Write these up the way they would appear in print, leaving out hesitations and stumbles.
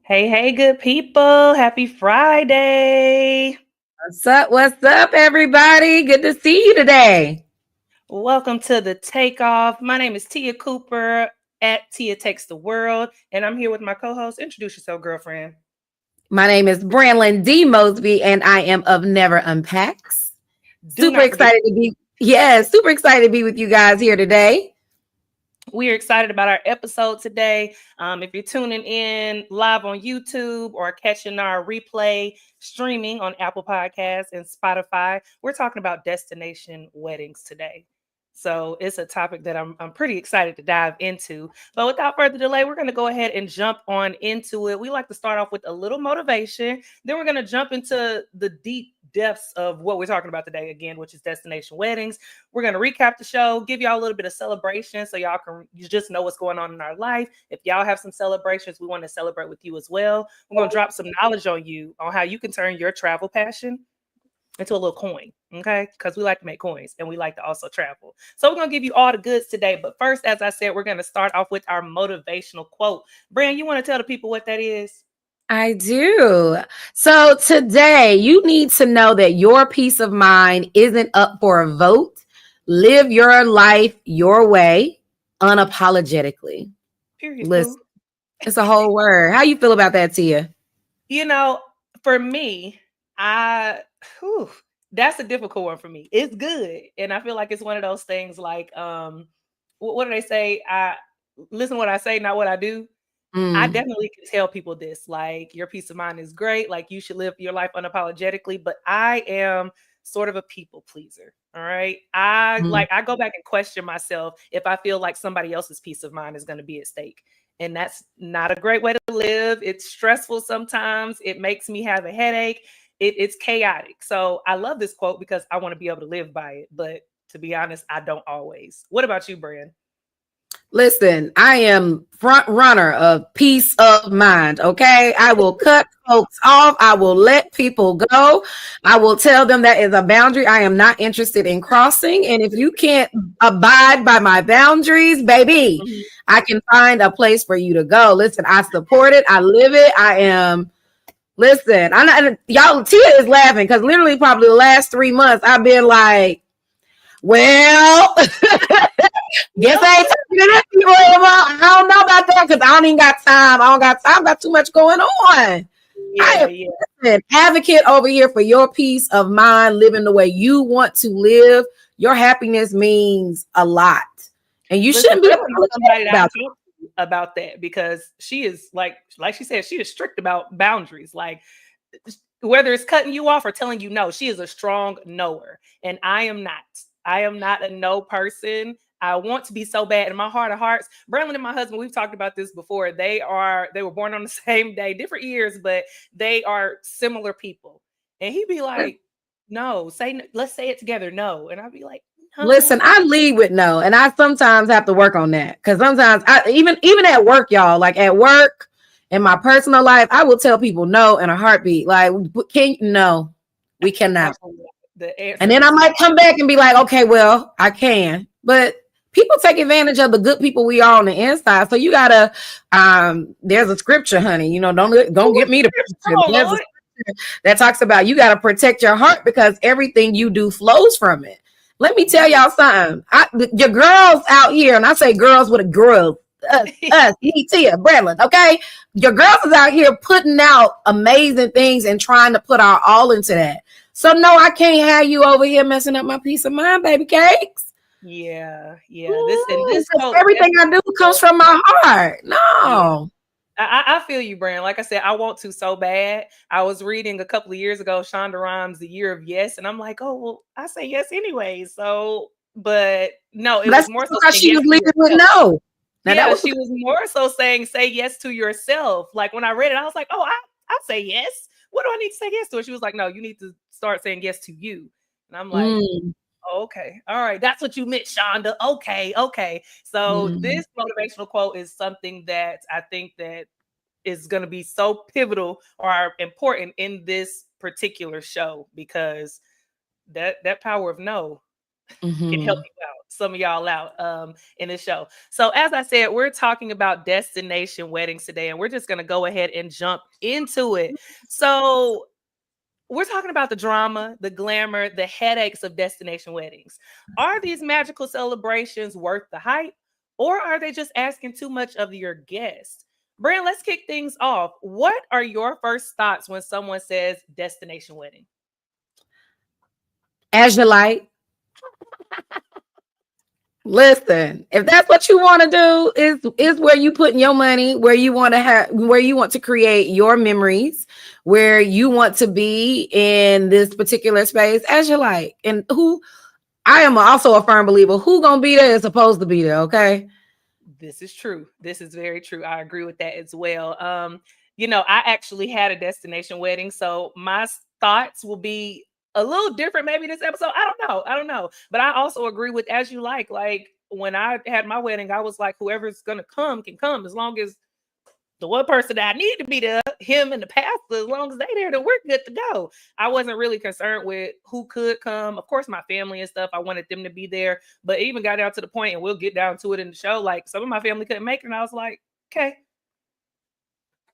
Hey, hey, good people. Happy Friday. What's up? What's up, everybody? Good to see you today. Welcome to the Takeoff. My name is Tia Cooper at Tia Takes the World, and I'm here with my co host. Introduce yourself, girlfriend. My name is Branlin D. Mosby, and I am of Never Unpacks. Do Super not forget, excited to be, super excited to be with you guys here today. we are excited about our episode today. If you're tuning in live on YouTube or catching our replay streaming on Apple Podcasts and Spotify, we're talking about destination weddings today. So it's a topic that I'm pretty excited to dive into. But without further delay, we're going to go ahead and jump on into it. We like to start off with a little motivation. Then we're going to jump into the deep depths of what we're talking about today again, which is destination weddings. We're going to recap the show, give y'all a little bit of celebration so y'all can just know what's going on in our life. If y'all have some celebrations, we want to celebrate with you as well. We're going to drop some knowledge on you on how you can turn your travel passion into a little coin, okay? Because we like to make coins and we like to also travel. So we're going to give you all the goods today. But first, as I said, we're going to start off with our motivational quote. Bran, you want to tell the people what that is? I do. So today, you need to know that your peace of mind isn't up for a vote. Live your life your way, unapologetically. Period, Listen, boo. it's a whole word. How you feel about that, Tia? You know, for me, I whew, that's a difficult one for me. It's good, and I feel like it's one of those things like what do they say? I listen what I say, not what I do. I Mm, definitely can tell people this. Like your peace of mind is great. Like you should live your life unapologetically. But I am sort of a people pleaser. All right. mm. I go back and question myself if I feel like somebody else's peace of mind is going to be at stake. And that's not a great way to live. It's stressful sometimes. It makes me have a headache. It's chaotic. So I love this quote because I want to be able to live by it. But to be honest, I don't always. What about you, Brian? Listen, I am front runner of peace of mind. Okay. I will cut folks off. I will let people go. I will tell them that is a boundary I am not interested in crossing. And if you can't abide by my boundaries, baby, Mhm. I can find a place for you to go. Listen, I support it. I live it. I am. Listen, I'm not, y'all, Tia is laughing because literally probably the last 3 months I've been like, well, guess I ain't talking to that people anymore. I don't know about that because I don't even got time. I don't got time. I got too much going on. I Yeah, am yeah. an advocate over here for your peace of mind, living the way you want to live. Your happiness means a lot. And you Listen, shouldn't be Braylon is somebody apologetic that I about it. talk to about that because she is like she said, she is strict about boundaries. Like whether it's cutting you off or telling you no, she is a strong knower. And I am not. I am not a no person. I want to be so bad in my heart of hearts. Braylon and my husband, we've talked about this before. They were born on the same day, different years, but they are similar people. And he'd be like, no, let's say it together, no. And I'd be like, no. Listen, I lead with no, and I sometimes have to work on that because sometimes I even at work, y'all, like at work in my personal life, I will tell people no in a heartbeat. Like, can no, we cannot. Absolutely. The And answer then I is might no. come back and be like, okay, well, I can. But people take advantage of the good people we are on the inside. So you gotta there's a scripture, honey. Don't get What's me the to scripture? preach it. Come on, There's a Lord. scripture that talks about you gotta protect your heart because everything you do flows from it. Let me tell Yes. y'all something. Your girls out here, and I say girls with a girl, me, Tia, Bradley, okay? Your girls is out here putting out amazing things and trying to put our all into that. So no, I can't have you over here messing up my peace of mind, baby cakes. Yeah, yeah. This Because quote everything I definitely do comes from my heart. yeah. No. I feel you, Brand. Like I said, I want to so bad. I was reading a couple of years ago Shonda Rhimes' The Year of Yes, and I'm like, oh well, I say yes anyway. So, but no, it That's was more so because saying she yes was to leading with yourself. no. Now that Yeah, was she was more so saying say yes to yourself. Like when I read it, I was like, oh, I say yes. What do I need to say yes to? And she was like, no, you need to start saying yes to you. And I'm like, mm, okay. All right. That's what you meant, Shonda. Okay. Okay. So mm, this motivational quote is something that I think that is going to be so pivotal or important in this particular show because that power of no can help mm-hmm. you some of y'all out in this show. So as I said, we're talking about destination weddings today, and we're just going to go ahead and jump into it. So we're talking about the drama, the glamour, the headaches of destination weddings. Are these magical celebrations worth the hype, or are they just asking too much of your guests? Brand, let's kick things off. What are your first thoughts when someone says destination wedding? As you like. Listen, if that's what you want to do, is where you put your money, where you want to create your memories, where you want to be in this particular space, as you like. And I am also a firm believer, who gonna be there is supposed to be there. Okay. This is true. This is very true. I agree with that as well. I actually had a destination wedding, so my thoughts will be a little different maybe this episode. I don't know. But I also agree with as you like. Like when I had my wedding, I was like, whoever's gonna come can come, as long as the one person that I need to be there, him and the pastor, as long as they there, then we're good to go. I wasn't really concerned with who could come. Of course, my family and stuff, I wanted them to be there, but it even got down to the point, and we'll get down to it in the show, like some of my family couldn't make it, and I was like, okay,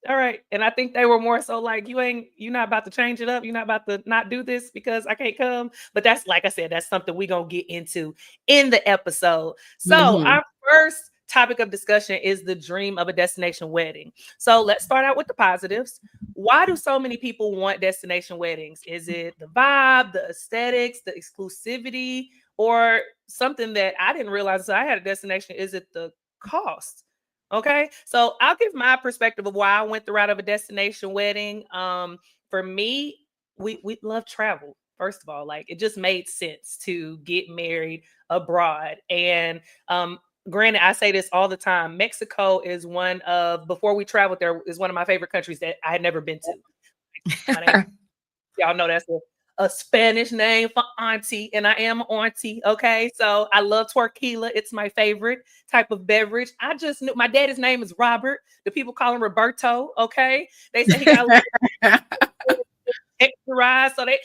all right. And I think they were more so like, you're not about to change it up. You're not about to not do this because I can't come. But that's, like I said, that's something we're going to get into in the episode. So our first topic of discussion is the dream of a destination wedding. So let's start out with the positives. Why do so many people want destination weddings? Is it the vibe, the aesthetics, the exclusivity, or something that I didn't realize I had a destination? Is it the cost? Okay, so I'll give my perspective of why I went the route of a destination wedding. For me, we love travel. First of all, like it just made sense to get married abroad. And granted, I say this all the time. Mexico is before we traveled there, is one of my favorite countries that I had never been to. Y'all know that's a Spanish name for auntie, and I am auntie. Okay, so I love tequila. It's my favorite type of beverage. I just knew my daddy's name is Robert. The people call him Roberto. Okay, they say he got a extra rise. So I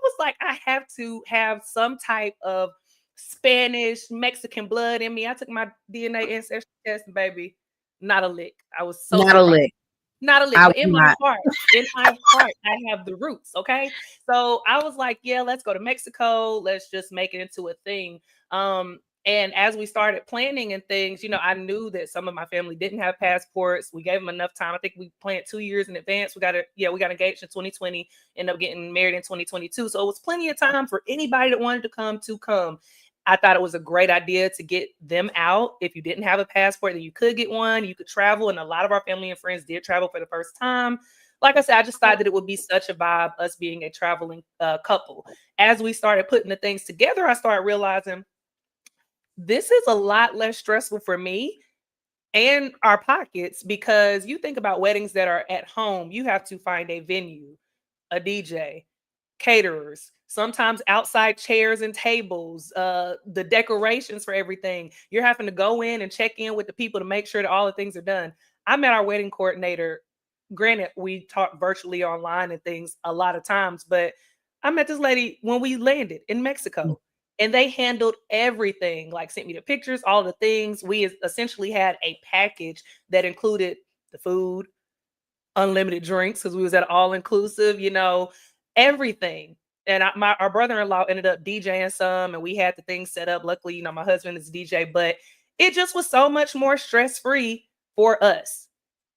was like, I have to have some type of Spanish, Mexican blood in me. I took my DNA ancestry test, baby, not a lick. I was so not a lick. Not a lick, but in my heart, I have the roots. Okay. So I was like, yeah, let's go to Mexico. Let's just make it into a thing. And as we started planning and things, I knew that some of my family didn't have passports. We gave them enough time. I think we planned 2 years in advance. We got engaged in 2020, ended up getting married in 2022. So it was plenty of time for anybody that wanted to come. I thought it was a great idea to get them out. If you didn't have a passport, then you could get one. You could travel. And a lot of our family and friends did travel for the first time. Like I said, I just thought that it would be such a vibe, us being a traveling couple. As we started putting the things together, I started realizing this is a lot less stressful for me and our pockets, because you think about weddings that are at home, you have to find a venue, a DJ, caterers, sometimes outside chairs and tables, the decorations for everything. You're having to go in and check in with the people to make sure that all the things are done. I met our wedding coordinator. Granted, we talk virtually online and things a lot of times, but I met this lady when we landed in Mexico, and they handled everything, like sent me the pictures, all the things. We essentially had a package that included the food, unlimited drinks, because we was at all inclusive, everything. And our brother-in-law ended up DJing some, and we had the things set up. Luckily, my husband is DJ, but it just was so much more stress-free for us.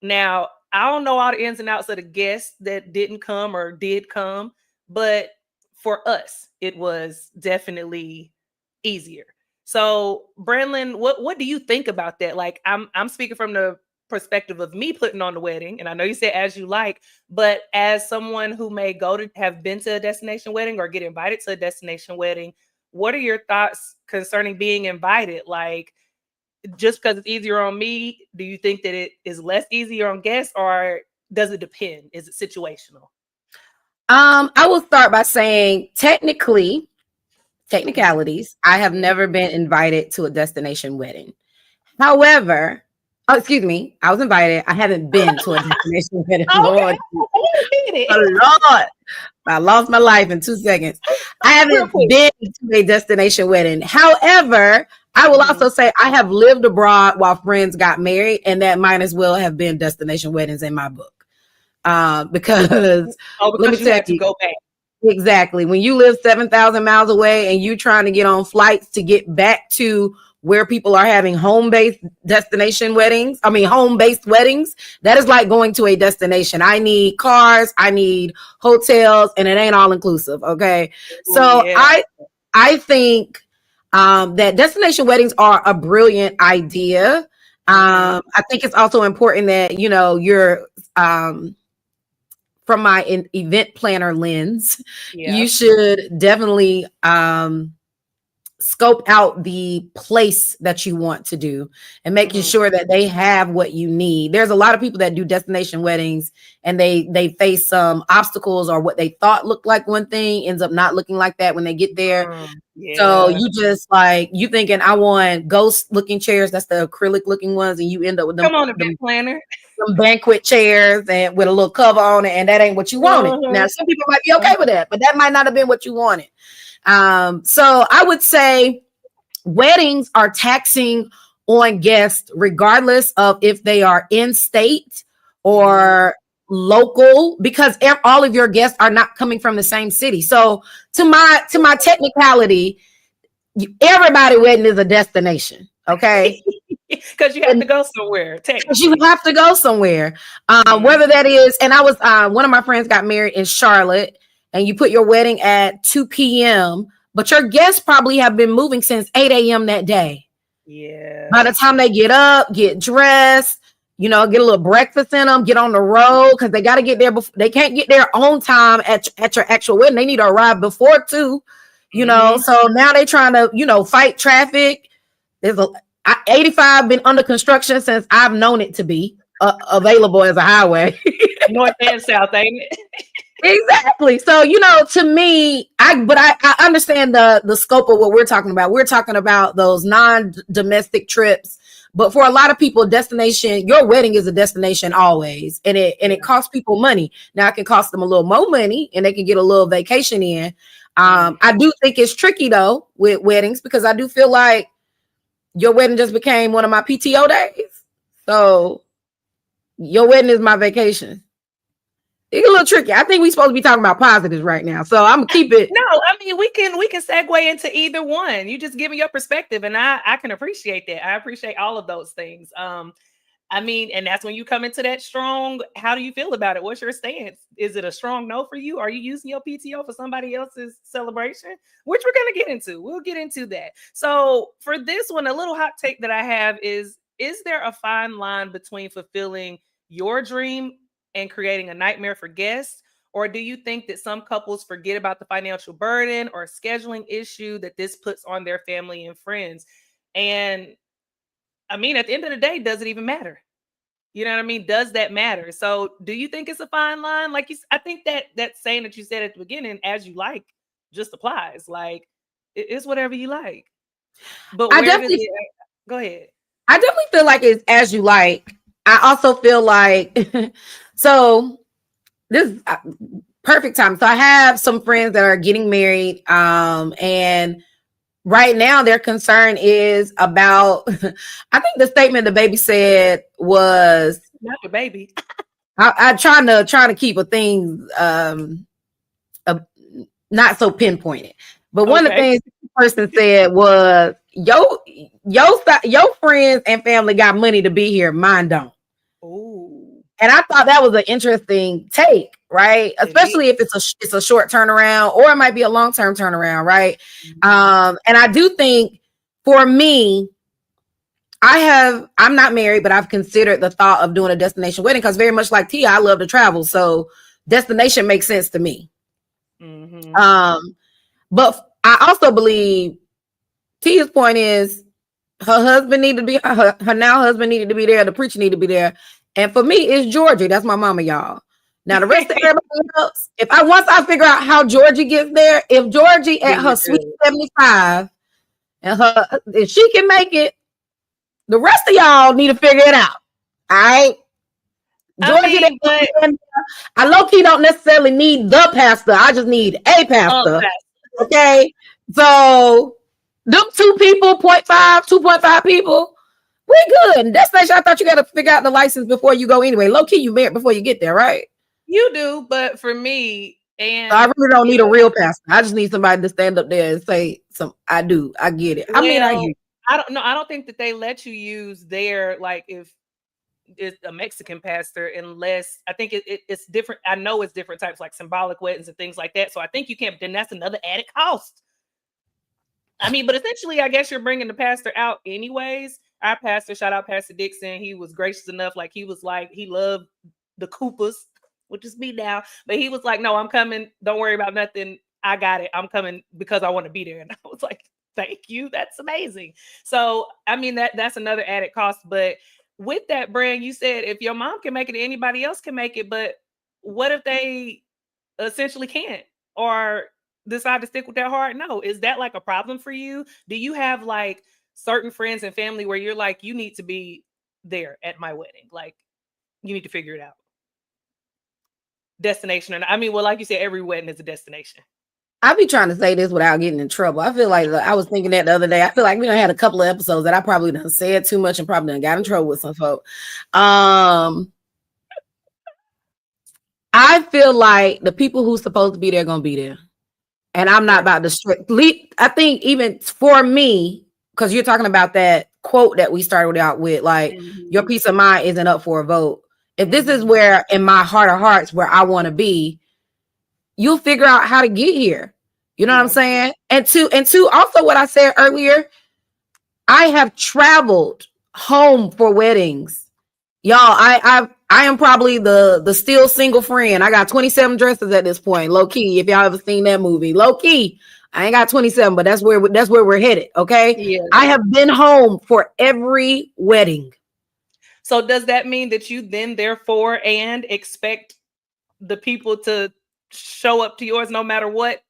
Now, I don't know all the ins and outs of the guests that didn't come or did come, but for us, it was definitely easier. So, Brandlin, what do you think about that? Like, I'm speaking from the perspective of me putting on the wedding, and I know you said as you like, but as someone who may have been to a destination wedding or get invited to a destination wedding, what are your thoughts concerning being invited? Like, just because it's easier on me, do you think that it is less easier on guests, or does it depend? Is it situational? I will start by saying technicalities, I have never been invited to a destination wedding. However, excuse me, I was invited. I haven't been to a destination wedding. Okay. Lord. I lost my life in 2 seconds. I Real haven't quick. been to a destination wedding. However, I will also say I have lived abroad while friends got married, and that might as well have been destination weddings in my book. Because let me You tell had to you, go back. exactly. When you live 7,000 miles away and you trying to get on flights to get back to where people are having home-based home-based weddings, that is like going to a destination. I need cars, I need hotels, and it ain't all inclusive. Okay. So Yeah. I think that destination weddings are a brilliant idea. I think it's also important that, you're from my event planner lens, you should definitely scope out the place that you want to do and making sure that they have what you need. There's a lot of people that do destination weddings and they face some obstacles, or what they thought looked like one thing ends up not looking like that when they get there. So you thinking I want ghost looking chairs, that's the acrylic looking ones, and you end up with them. Come on, event planner. Some banquet chairs and with a little cover on it, and that ain't what you wanted. Now, some people might be okay with that, but that might not have been what you wanted. So I would say weddings are taxing on guests, regardless of if they are in state or local, because all of your guests are not coming from the same city. So to my technicality, everybody wedding is a destination. Okay. Because you have to go somewhere. You have to go somewhere. Whether that is, and I was one of my friends got married in Charlotte, and you put your wedding at 2 p.m., but your guests probably have been moving since 8 a.m. that day. Yeah. By the time they get up, get dressed, get a little breakfast in them, get on the road, because they got to get there before. They can't get there on time at your actual wedding. They need to arrive before 2, So now they trying to, fight traffic. There's 85 been under construction since I've known it to be available as a highway. North and south, ain't it? Exactly. So, to me, I understand the scope of what we're talking about. We're talking about those non-domestic trips. But for a lot of people, your wedding is a destination always. And it costs people money. Now it can cost them a little more money and they can get a little vacation in. I do think it's tricky though with weddings, because I do feel like your wedding just became one of my PTO days. So your wedding is my vacation. It's a little tricky. I think we're supposed to be talking about positives right now. So I'm gonna keep it. No, I mean, we can segue into either one. You just give me your perspective, and I can appreciate that. I appreciate all of those things. I mean, and that's when you come into that strong. How do you feel about it? What's your stance? Is it a strong no for you? Are you using your PTO for somebody else's celebration? Which we're going to get into. We'll get into that. So for this one, a little hot take that I have is there a fine line between fulfilling your dream and creating a nightmare for guests? Or do you think that some couples forget about the financial burden or scheduling issue that this puts on their family and friends? And I mean, at the end of the day, does it even matter? You know what I mean? Does that matter? So do you think it's a fine line? I think that saying that you said at the beginning, as you like, just applies. Like, it's whatever you like. But go ahead. I definitely feel like it's as you like. I also feel like, so this is perfect time. So I have some friends that are getting married, and right now their concern is about, I think the statement the baby said was, not the baby. I trying to keep a thing not so pinpointed. But one of the things the person said was, your friends and family got money to be here, mine don't. Ooh. And I thought that was an interesting take, right? Especially if it's a short turnaround, or it might be a long-term turnaround, right? And I do think, for me, I'm not married, but I've considered the thought of doing a destination wedding, because very much like Tia, I love to travel. So destination makes sense to me. But I also believe Tia's point is her husband needed to be, her now husband needed to be there. The preacher needed to be there. And for me, it's Georgie. That's my mama, y'all. Now the rest of everybody else, once I figure out how Georgie gets there, if Georgie at her sweet 75 and if she can make it, the rest of y'all need to figure it out. All right. Georgie, I low-key don't necessarily need the pastor. I just need a pastor. Okay. So them 2 people, 2.5 people, we good. Destination, I thought you got to figure out the license before you go anyway. Low-key, you married before you get there, right? You do, but for me, and so I really don't need a real pastor. I just need somebody to stand up there and say I get it. Well, I mean, I hear you. I don't know. I don't think that they let you use their, like, if it's a Mexican pastor, unless I think it's different. I know it's different types, like symbolic weddings and things like that. So I think you can't. Then that's another added cost. I mean, but essentially, I guess you're bringing the pastor out anyways. Our pastor, shout out Pastor Dixon, he was gracious enough. Like, he was like, he loved the Coopers, which is me now. But he was like, no, I'm coming. Don't worry about nothing. I got it. I'm coming because I want to be there. And I was like, thank you. That's amazing. So, I mean, that's another added cost. But with that, brand, you said if your mom can make it, anybody else can make it. But what if they essentially can't, or decide to stick with their heart? No. Is that like a problem for you? Do you have like certain friends and family where you're like, you need to be there at my wedding? Like, you need to figure it out. Destination. And I mean, well, like you said, every wedding is a destination. I be trying to say this without getting in trouble. I feel like I was thinking that the other day. I feel like we done had a couple of episodes that I probably done said too much and probably done got in trouble with some folk. I feel like the people who's supposed to be there gonna be there, and I'm not about to strictly. I think even for me, because you're talking about that quote that we started out with, like, your peace of mind isn't up for a vote. If this is where, in my heart of hearts, where I want to be, you'll figure out how to get here. You know what I'm saying? And two, also what I said earlier, I have traveled home for weddings. Y'all, I am probably the still single friend. I got 27 dresses at this point, low key. If y'all ever seen that movie, low key, I ain't got 27, but that's where we're headed. Okay. Yeah. I have been home for every wedding. So does that mean that you then therefore and expect the people to show up to yours no matter what,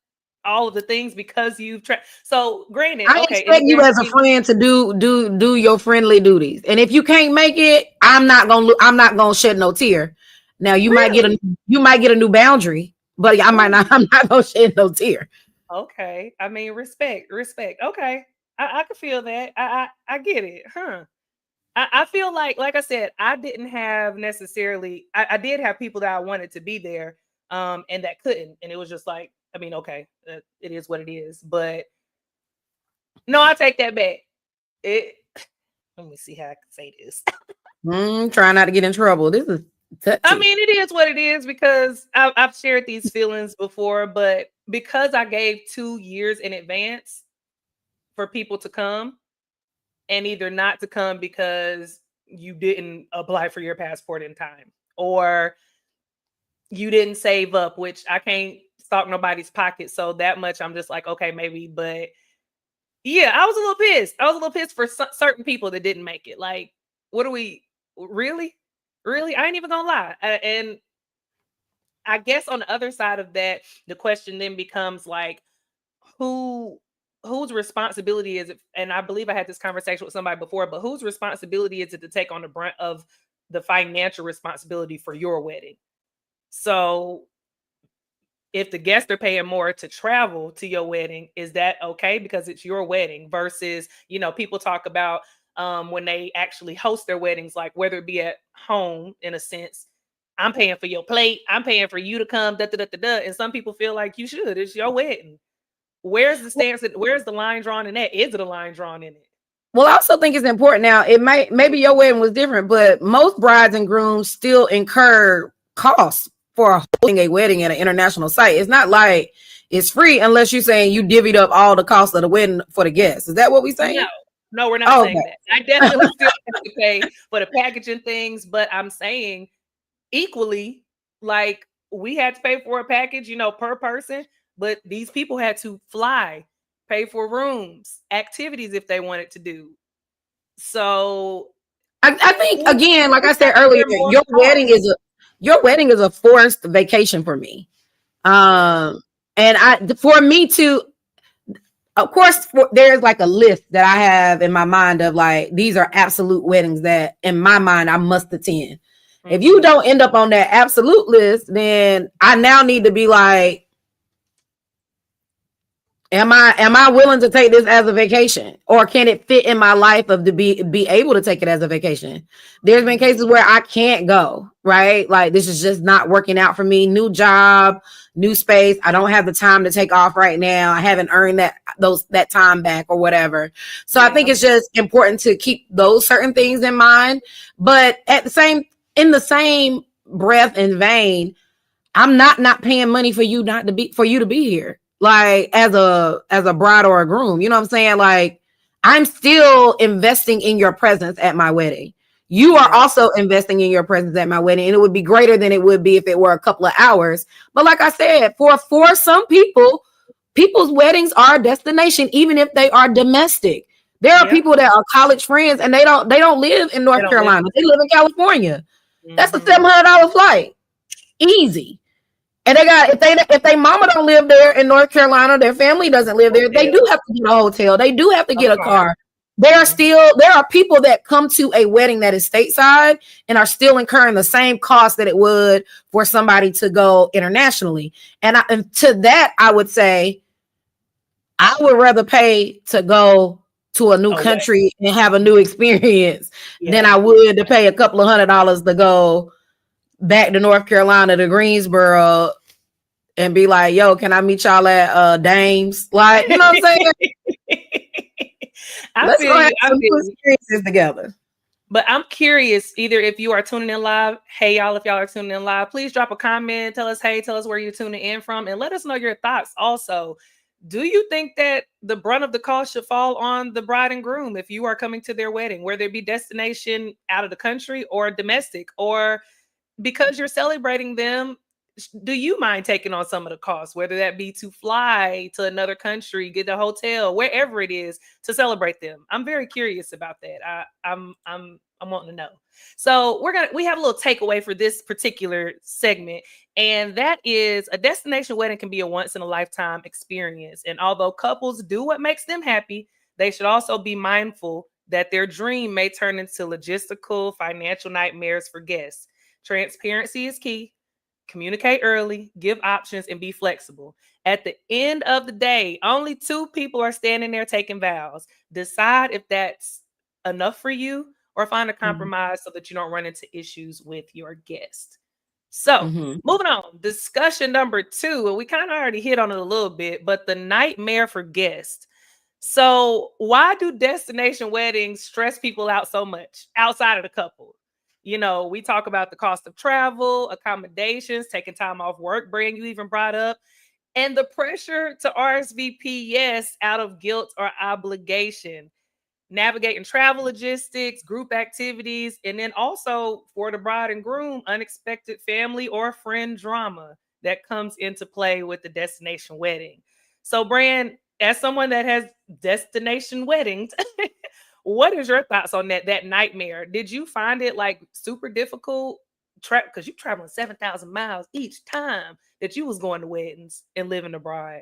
all of the things, because you've so granted, I expect you as a friend to do your friendly duties, and if you can't make it, I'm not gonna shed no tear. Now you might get a new boundary, but I'm not gonna shed no tear. Okay, I mean, respect. Okay, I can feel that. I get it, huh? I feel like I said, I didn't have necessarily. I did have people that I wanted to be there, and that couldn't, and it was just like, I mean, okay, it is what it is. But no, I take that back. Let me see how I can say this. Try not to get in trouble. This is touchy. I mean, it is what it is, because I've shared these feelings before, but because I gave 2 years in advance for people to come, and either not to come because you didn't apply for your passport in time, or you didn't save up, which I can't stalk nobody's pocket. So that much, I'm just like, okay, maybe. But yeah, I was a little pissed. I was a little pissed for certain people that didn't make it. Like, what are we really? I ain't even gonna lie. And I guess on the other side of that, the question then becomes like, whose responsibility is it? And I believe I had this conversation with somebody before, but whose responsibility is it to take on the brunt of the financial responsibility for your wedding? So if the guests are paying more to travel to your wedding, is that okay? Because it's your wedding versus, people talk about when they actually host their weddings, like whether it be at home, in a sense, I'm paying for your plate, I'm paying for you to come, and some people feel like you should. It's your wedding. Where's the stance? Where's the line drawn in that? Is it a line drawn in it? Well, I also think it's important. Now, maybe your wedding was different, but most brides and grooms still incur costs for holding a wedding at an international site. It's not like it's free unless you're saying you divvied up all the costs of the wedding for the guests. Is that what we're saying? No, we're not saying that. I definitely still have to pay for the packaging things, but I'm saying equally, like, we had to pay for a package, per person. But these people had to fly, pay for rooms, activities if they wanted to do. So I think, again, like I said earlier, your wedding is a forced vacation for me. And for me to, of course, there's like a list that I have in my mind of like, these are absolute weddings that in my mind I must attend. If you don't end up on that absolute list, then I now need to be like, am I willing to take this as a vacation, or can it fit in my life of to be able to take it as a vacation? There's been cases where I can't go, right? Like, this is just not working out for me. New job, new space. I don't have the time to take off right now. I haven't earned that time back or whatever. So I think it's just important to keep those certain things in mind. But in the same breath and vein, I'm not paying money for you to be here. Like, as a bride or a groom, you know what I'm saying? Like, I'm still investing in your presence at my wedding. You are also investing in your presence at my wedding, and it would be greater than it would be if it were a couple of hours. But like I said, for some people's weddings are a destination, even if they are domestic. There are people that are college friends, and they don't live in North Carolina. They live in California. That's a $700 flight, easy. And they got, if they mama don't live there in North Carolina, their family doesn't live there, they do have to get a hotel. They do have to get a car. There are people that come to a wedding that is stateside and are still incurring the same cost that it would for somebody to go internationally. And to that, I would say, I would rather pay to go to a new country and have a new experience than I would to pay a couple of $100 to go back to North Carolina, to Greensboro, and be like, yo, can I meet y'all at Dames? Like, you know what I'm saying? Let's go have some new experiences together. But I'm curious, either if you are tuning in live, hey y'all, if y'all are tuning in live, please drop a comment, tell us where you're tuning in from, and let us know your thoughts. Also, do you think that the brunt of the cost should fall on the bride and groom if you are coming to their wedding, whether it be destination out of the country or domestic, or because you're celebrating them, do you mind taking on some of the costs, whether that be to fly to another country, get a hotel, wherever it is, to celebrate them? I'm very curious about that. I'm wanting to know. So we have a little takeaway for this particular segment, and that is, a destination wedding can be a once in a lifetime experience. And although couples do what makes them happy, they should also be mindful that their dream may turn into logistical, financial nightmares for guests. Transparency is key. Communicate early, give options, and be flexible. At the end of the day, only 2 people are standing there taking vows. Decide if that's enough for you, or find a compromise so that you don't run into issues with your guest. So, moving on, discussion number 2, and we kind of already hit on it a little bit, but the nightmare for guests. So, why do destination weddings stress people out so much outside of the couple? You know, we talk about the cost of travel, accommodations, taking time off work, Brand, you even brought up, and the pressure to RSVP yes out of guilt or obligation, navigating travel logistics, group activities, and then also for the bride and groom, unexpected family or friend drama that comes into play with the destination wedding. So, Brand, as someone that has destination weddings, what is your thoughts on that nightmare? Did you find it like super difficult? Because you're traveling 7,000 miles each time that you was going to weddings and living abroad.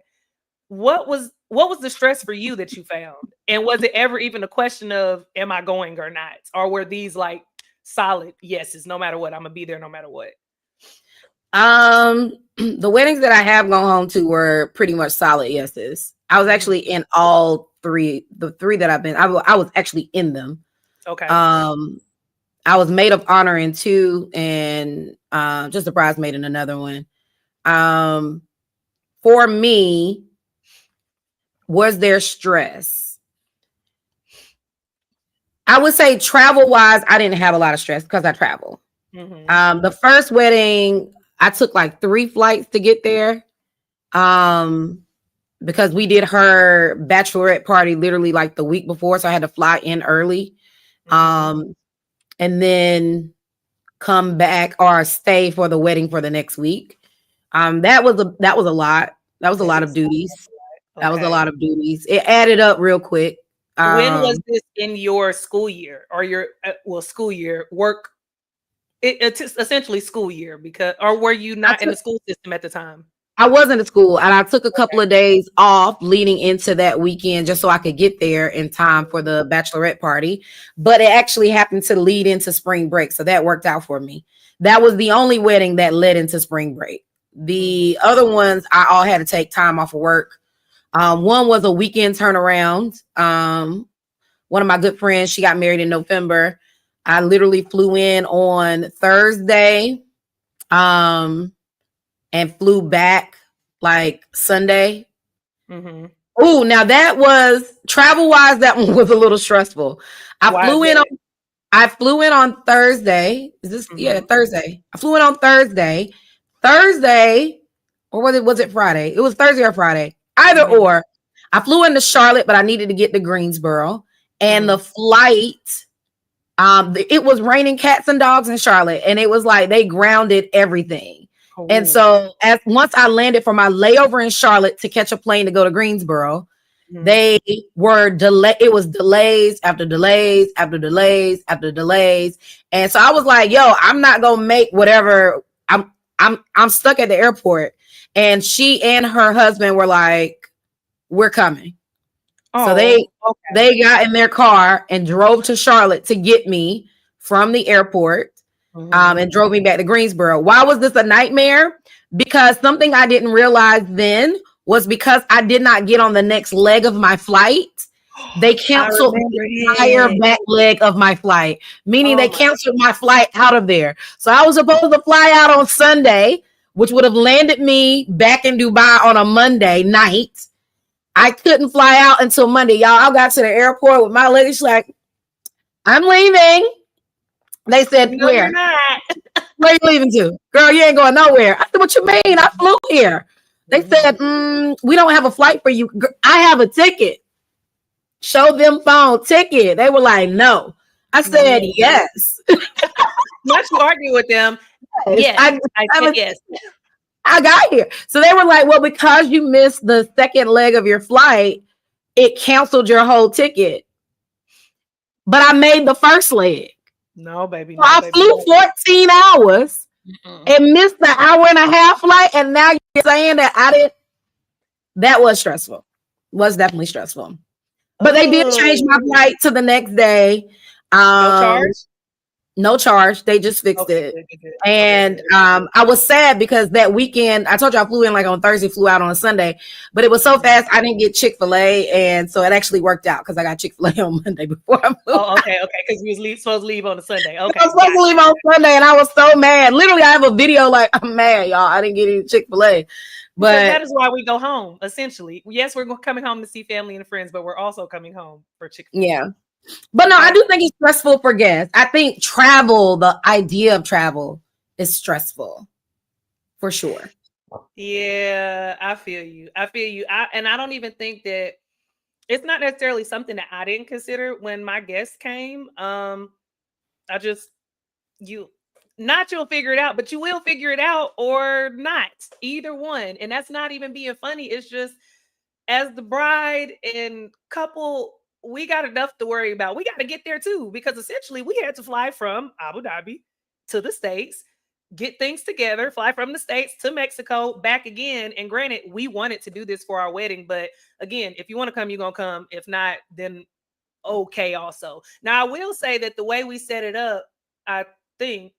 What was the stress for you that you found? And was it ever even a question of, am I going or not? Or were these like solid yeses, no matter what, I'm gonna be there no matter what? The weddings that I have gone home to were pretty much solid yeses. I was actually in all 3, the 3 that I've been, I was actually in them. Okay. I was maid of honor in 2, and just a bridesmaid in another one. For me, was there stress? I would say travel wise, I didn't have a lot of stress because I travel. The first wedding, I took like 3 flights to get there. Because we did her bachelorette party literally like the week before, so I had to fly in early, and then come back or stay for the wedding for the next week. That was a lot. That was a lot of duties. That was a lot of duties. It added up real quick. When was this in your school year, or your school year work? It's essentially school year, or were you not in the school system at the time? I wasn't at school, and I took a couple of days off leading into that weekend just so I could get there in time for the bachelorette party. But it actually happened to lead into spring break, so that worked out for me. That was the only wedding that led into spring break. The other ones, I all had to take time off of work. One was a weekend turnaround. One of my good friends, she got married in November. I literally flew in on Thursday, and flew back like Sunday. Mm-hmm. Oh, now that was travel wise. That one was a little stressful. I flew in on Thursday. Is this Thursday? I flew in on Thursday. Thursday, or was it Friday? It was Thursday or Friday. Either or. I flew into Charlotte, but I needed to get to Greensboro. And the flight, it was raining cats and dogs in Charlotte, and it was like they grounded everything. Oh. And so once I landed for my layover in Charlotte to catch a plane to go to Greensboro, they were delayed. It was delays after delays after delays after delays. And so I was like, yo, I'm not gonna make whatever. I'm stuck at the airport. And she and her husband were like, we're coming. Oh, so they got in their car and drove to Charlotte to get me from the airport, and drove me back to Greensboro. Why was this a nightmare? Because something I didn't realize then was because I did not get on the next leg of my flight. They canceled the entire back leg of my flight, meaning they canceled my flight out of there. So I was supposed to fly out on Sunday, which would have landed me back in Dubai on a Monday night. I couldn't fly out until Monday. Y'all, I got to the airport with my luggage like, I'm leaving. They said, no, where? You're not. Where you leaving to? Girl, you ain't going nowhere. I said, what you mean? I flew here. They said, we don't have a flight for you. I have a ticket. Show them phone ticket. They were like, no. I said, yes. Not you argue with them. Yes. I said yes. I got here. So they were like, well, because you missed the second leg of your flight, it canceled your whole ticket. But I made the first leg. No, baby. So I flew 14 hours and missed the hour and a half flight. And now you're saying that I didn't. That was stressful. Was definitely stressful. But they did change my flight to the next day. No charge? No charge. They just fixed it. Good. And I was sad because that weekend, I told you I flew in like on Thursday, flew out on a Sunday, but it was so fast I didn't get Chick-fil-A. And so it actually worked out because I got Chick-fil-A on Monday before I flew. Oh, okay. Because you was supposed to leave on a Sunday. Okay. I was supposed to leave on Sunday and I was so mad. Literally, I have a video like, I'm mad, y'all. I didn't get any Chick-fil-A. But that is why we go home, essentially. Yes, we're coming home to see family and friends, but we're also coming home for Chick-fil-A. Yeah. But no, I do think it's stressful for guests. I think travel, the idea of travel is stressful for sure. Yeah, I feel you. And I don't even think that it's not necessarily something that I didn't consider when my guests came. You'll figure it out, but you will figure it out or not, either one. And that's not even being funny. It's just as the bride and couple, we got enough to worry about. We got to get there too, because essentially we had to fly from Abu Dhabi to the States, get things together, fly from the States to Mexico, back again. And granted, we wanted to do this for our wedding, but again, if you want to come, you're going to come. If not, then okay also. Now, I will say that the way we set it up, I think,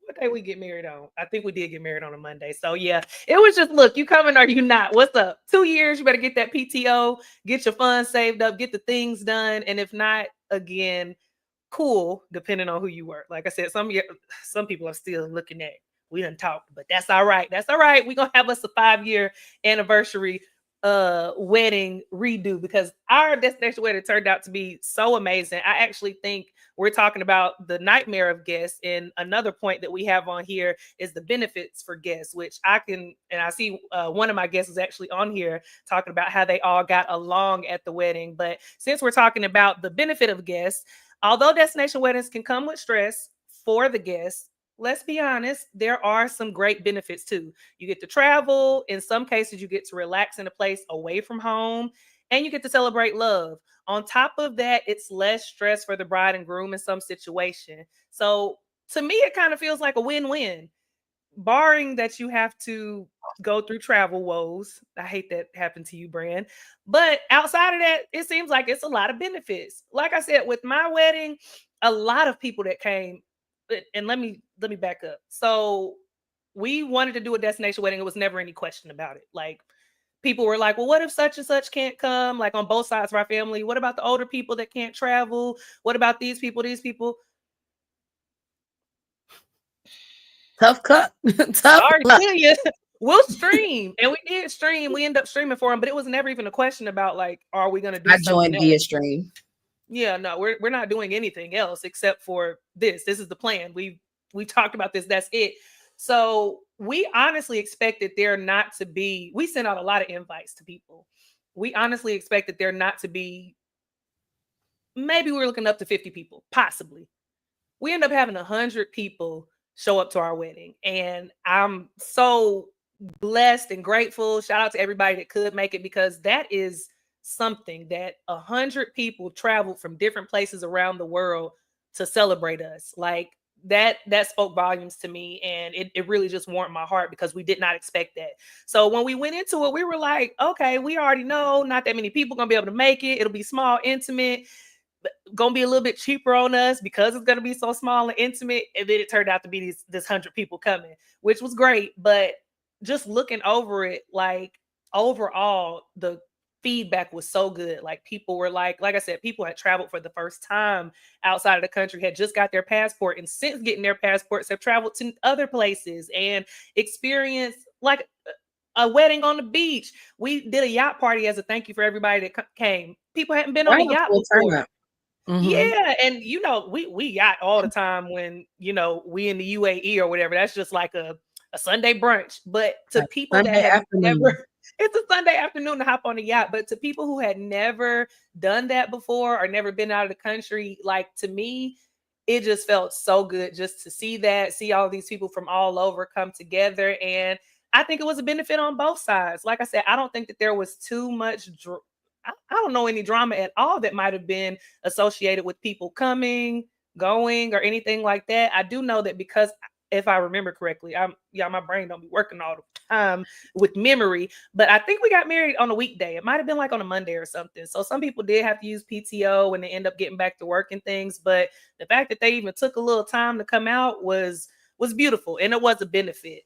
what day we get married on? I think we did get married on a Monday. So yeah, it was just, look, you coming or you not? What's up? 2 years, you better get that PTO, get your funds saved up, get the things done. And if not, again, cool, depending on who you were. Like I said, some people are still looking at, we done talked, but that's all right. That's all right. We're going to have us a 5-year anniversary wedding redo, because our destination wedding turned out to be so amazing. I actually think we're talking about the nightmare of guests, and another point that we have on here is the benefits for guests, which I see one of my guests is actually on here talking about how they all got along at the wedding. But since we're talking about the benefit of guests, although destination weddings can come with stress for the guests, let's be honest, there are some great benefits too. You get to travel. In some cases, you get to relax in a place away from home, and you get to celebrate love. On top of that, it's less stress for the bride and groom in some situation. So to me, it kind of feels like a win-win, barring that you have to go through travel woes. I hate that happened to you, Brand. But outside of that, it seems like it's a lot of benefits. Like I said, with my wedding, a lot of people that came, and let me back up. So we wanted to do a destination wedding. It was never any question about it. Like, people were like, well, what if such and such can't come? Like, on both sides of our family. What about the older people that can't travel? What about these people? These people? Tough cut. Tough Sorry luck. to you. We'll stream. And we did stream. We ended up streaming for them, but it was never even a question about, like, are we going to do I something joined else? via stream. Yeah, no, we're not doing anything else except for this. This is the plan. We talked about this. That's it. So we honestly expected there not to be. We sent out a lot of invites to people. We honestly expected there not to be. Maybe we're looking up to 50 people, possibly. We end up having 100 people show up to our wedding, and I'm so blessed and grateful. Shout out to everybody that could make it, because that is something that 100 people traveled from different places around the world to celebrate us. Like, that spoke volumes to me, and it really just warmed my heart, because we did not expect that. So when we went into it, we were like, okay, we already know not that many people gonna be able to make it. It'll be small, intimate, gonna be a little bit cheaper on us because it's gonna be so small and intimate. And then it turned out to be this 100 people coming, which was great. But just looking over it, like, overall, the feedback was so good. Like, people were like I said, people had traveled for the first time outside of the country, had just got their passport, and since getting their passports have traveled to other places and experienced, like, a wedding on the beach. We did a yacht party as a thank you for everybody that came. People hadn't been on a yacht before. Mm-hmm. Yeah, and we yacht all the time when we in the UAE or whatever. That's just like a Sunday brunch. But to Like people that Sunday have afternoon. never, it's a Sunday afternoon to hop on a yacht. But to people who had never done that before or never been out of the country, like, to me, it just felt so good just to see all these people from all over come together. And I think it was a benefit on both sides. Like I said, I don't think that there was too much. I don't know any drama at all that might have been associated with people coming, going, or anything like that. I do know that, because if I remember correctly, my brain don't be working all the time with memory, but I think we got married on a weekday. It might have been like on a Monday or something. So some people did have to use PTO when they end up getting back to work and things. But the fact that they even took a little time to come out was beautiful, and it was a benefit.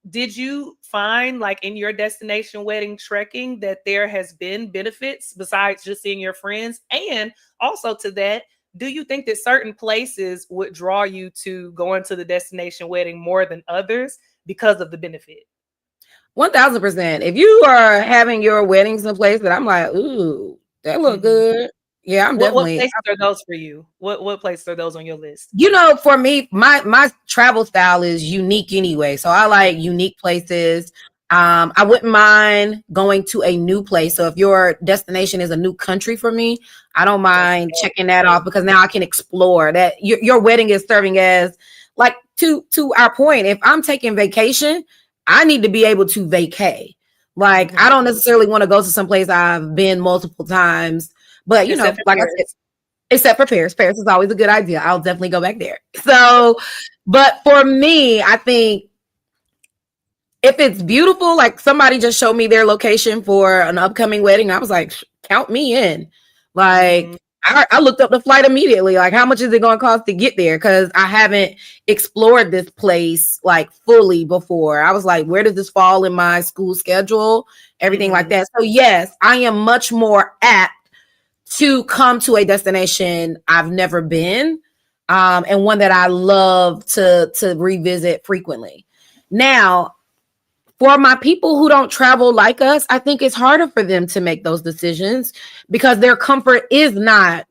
Did you find, like, in your destination wedding trekking, that there has been benefits besides just seeing your friends? And also, to that, do you think that certain places would draw you to going to the destination wedding more than others because of the benefit? 1000%. If you are having your weddings in place that I'm like, ooh, that look good. Yeah, I'm What definitely. places are those for you? What places are those on your list? For me, my travel style is unique anyway. So I like unique places. I wouldn't mind going to a new place. So if your destination is a new country for me, I don't mind checking that off, because now I can explore that. Your wedding is serving as, like, to our point. If I'm taking vacation, I need to be able to vacay. Like, I don't necessarily want to go to some place I've been multiple times, but like I said, except for Paris. Paris is always a good idea. I'll definitely go back there. So, but for me, I think if it's beautiful, like, somebody just showed me their location for an upcoming wedding, I was like, count me in. Like, I looked up the flight immediately. Like, how much is it going to cost to get there? Because I haven't explored this place, like, fully before. I was like, where does this fall in my school schedule? Everything like that. So yes, I am much more apt to come to a destination I've never been, and one that I love to revisit frequently. Now, for my people who don't travel like us, I think it's harder for them to make those decisions, because their comfort is not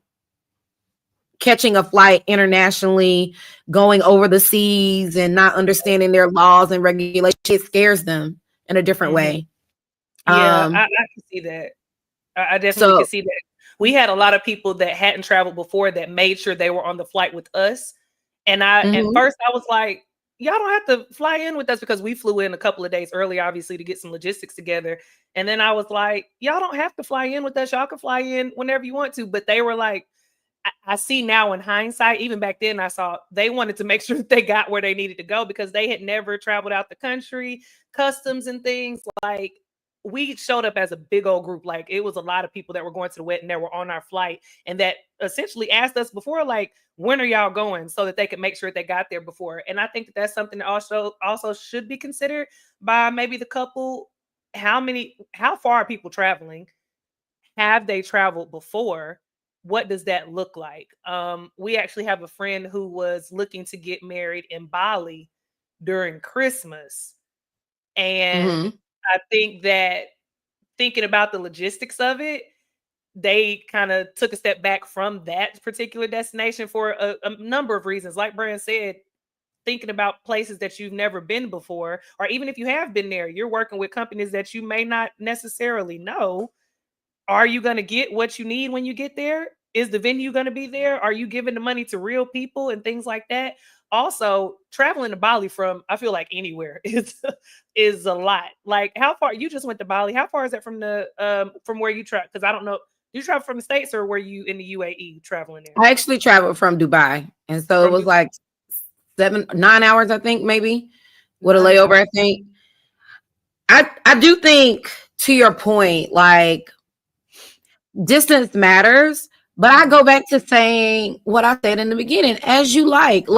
catching a flight internationally, going over the seas, and not understanding their laws and regulations. It scares them in a different way. Yeah, I can see that. I definitely can see that. We had a lot of people that hadn't traveled before that made sure they were on the flight with us. And at first I was like, y'all don't have to fly in with us, because we flew in a couple of days early, obviously, to get some logistics together. And then I was like, y'all don't have to fly in with us. Y'all can fly in whenever you want to. But they were like, I see now in hindsight, even back then, I saw they wanted to make sure that they got where they needed to go, because they had never traveled out the country, customs and things. Like, we showed up as a big old group. Like it was a lot of people that were going to the wedding that were on our flight and that essentially asked us before, like, when are y'all going, so that they could make sure they got there before. And I think that that's something that also should be considered by maybe the couple. How far are people traveling? Have they traveled before? What does that look like? We actually have a friend who was looking to get married in Bali during Christmas. And I think that thinking about the logistics of it, they kind of took a step back from that particular destination for a number of reasons. Like Brian said, thinking about places that you've never been before, or even if you have been there, you're working with companies that you may not necessarily know. Are you going to get what you need when you get there? Is the venue going to be there? Are you giving the money to real people and things like that? Also, traveling to Bali from, I feel like anywhere is a lot. Like, how far? You just went to Bali. How far is that from from where you travel? Because I don't know. Do you travel from the States, or were you in the UAE traveling there? I actually traveled from Dubai, and so it was like 9 hours, I think, maybe, with a layover. I think. I do think, to your point, like, distance matters, but I go back to saying what I said in the beginning: as you like.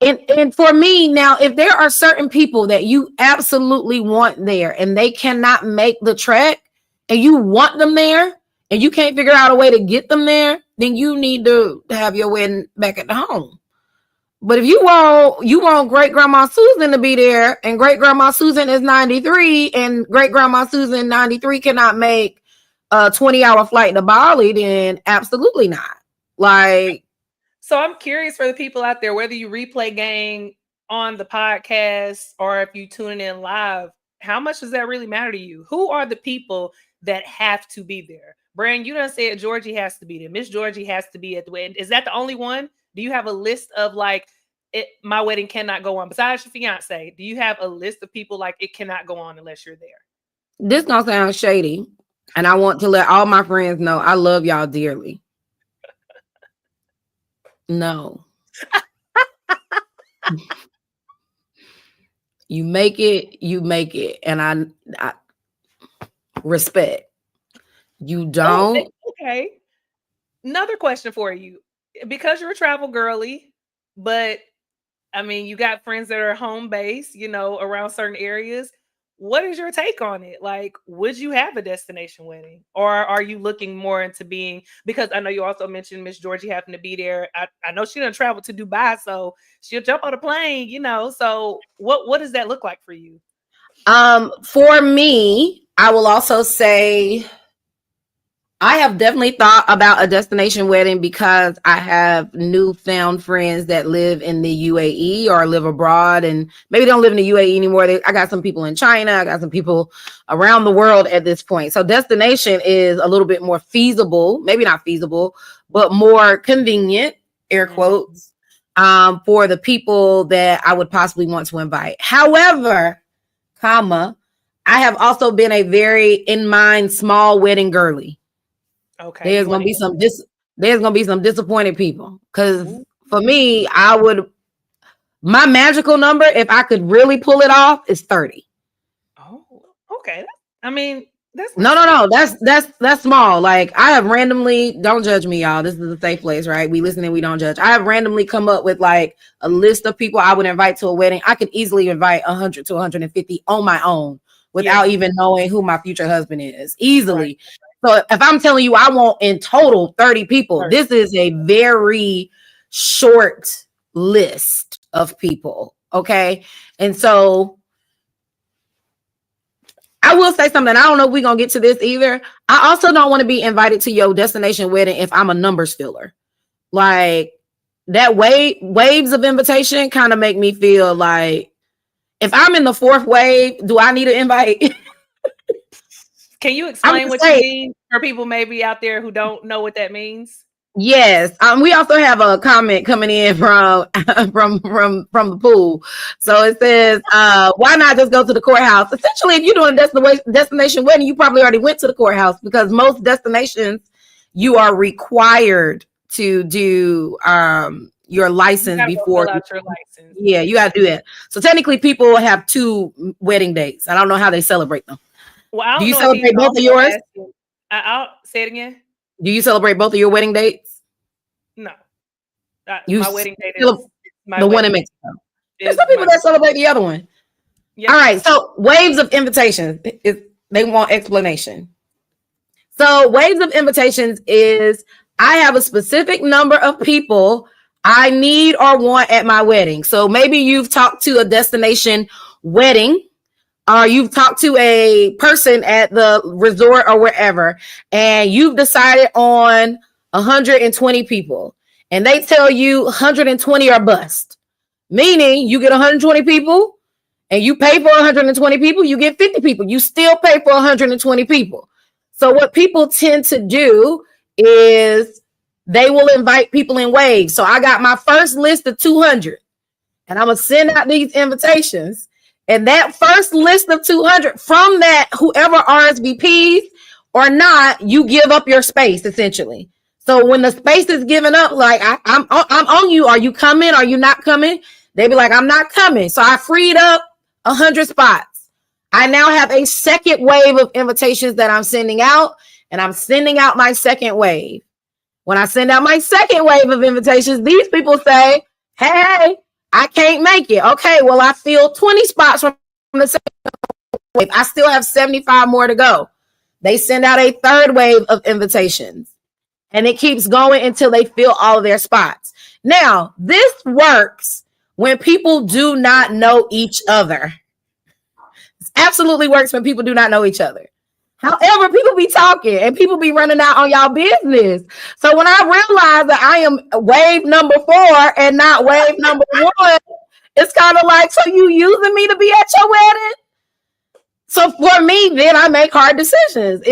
And for me now, if there are certain people that you absolutely want there and they cannot make the trek, and you want them there and you can't figure out a way to get them there, then you need to have your wedding back at the home. But if you want great grandma Susan to be there, and great grandma Susan is 93, and great grandma Susan 93 cannot make a 20-hour flight to Bali, then absolutely not. Like, so I'm curious for the people out there, whether you replay gang on the podcast or if you tune in live, how much does that really matter to you? Who are the people that have to be there? Brand, you done said Georgie has to be there. Miss Georgie has to be at the wedding. Is that the only one? Do you have a list of like, my wedding cannot go on? Besides your fiance, do you have a list of people like it cannot go on unless you're there? This gonna sound shady, and I want to let all my friends know I love y'all dearly. No. You make it, and I respect. You don't. Okay. Another question for you. Because you're a travel girly, but I mean, you got friends that are home based, around certain areas. What is your take on it? Like, would you have a destination wedding, or are you looking more into being, because I know you also mentioned Miss Georgie having to be there. I know she done travel to Dubai, so she'll jump on a plane, so what does that look like for you? For me, I will also say I have definitely thought about a destination wedding because I have newfound friends that live in the UAE or live abroad, and maybe don't live in the UAE anymore. I got some people in China. I got some people around the world at this point. So destination is a little bit more feasible, maybe not feasible, but more convenient, air quotes, for the people that I would possibly want to invite. However, I have also been a very in mind small wedding girly. Okay. There's gonna be some disappointed people, because for me, my magical number, if I could really pull it off, is 30. Oh, okay. I mean, that's no. That's small. Like, I have randomly, don't judge me, y'all. This is a safe place, right? We listen and we don't judge. I have randomly come up with like a list of people I would invite to a wedding. I could easily invite 100 to 150 on my own without even knowing who my future husband is. Easily. Right. So if I'm telling you I want in total 30 people, this is a very short list of people. Okay. And so I will say something. I don't know if we're going to get to this either. I also don't want to be invited to your destination wedding if I'm a numbers filler. Like, that waves of invitation kind of make me feel like, if I'm in the fourth wave, do I need to invite? Can you explain what you mean for people maybe out there who don't know what that means? Yes. We also have a comment coming in from the pool. So it says, why not just go to the courthouse? Essentially, if you're doing a destination wedding, you probably already went to the courthouse, because most destinations you are required to do your license before. Fill out your license. Yeah, you got to do that. So technically, people have 2 wedding dates. I don't know how they celebrate them. Well, I Do don't you know if he's celebrate both of also yours? asking. I'll say it again. Do you celebrate both of your wedding dates? No, You my wedding date celebrate is my the one in wedding date. Mexico. There's Is some people my that celebrate the other one. yeah. All right. So waves of invitations. They want explanation. So waves of invitations is I have a specific number of people I need or want at my wedding. So maybe you've talked to a destination wedding, or you've talked to a person at the resort or wherever, and you've decided on 120 people, and they tell you 120 are bust, meaning you get 120 people and you pay for 120 people, you get 50 people, you still pay for 120 people. So what people tend to do is they will invite people in waves. So I got my first list of 200, and I'm gonna send out these invitations. And that first list of 200, from that, whoever RSVPs or not, you give up your space essentially. So when the space is given up, like I'm on you. Are you coming? Are you not coming? They be like, I'm not coming. So I freed up 100 spots. I now have a second wave of invitations that I'm sending out, and I'm sending out my second wave. When I send out my second wave of invitations, these people say, hey, I can't make it. Okay, well, I filled 20 spots from the second wave. I still have 75 more to go. They send out a third wave of invitations, and it keeps going until they fill all of their spots. Now, this works when people do not know each other. It absolutely works when people do not know each other. However, people be talking and people be running out on y'all business. So when I realize that I am wave number 4 and not wave number 1, it's kind of like, so you using me to be at your wedding? So for me, then I make hard decisions.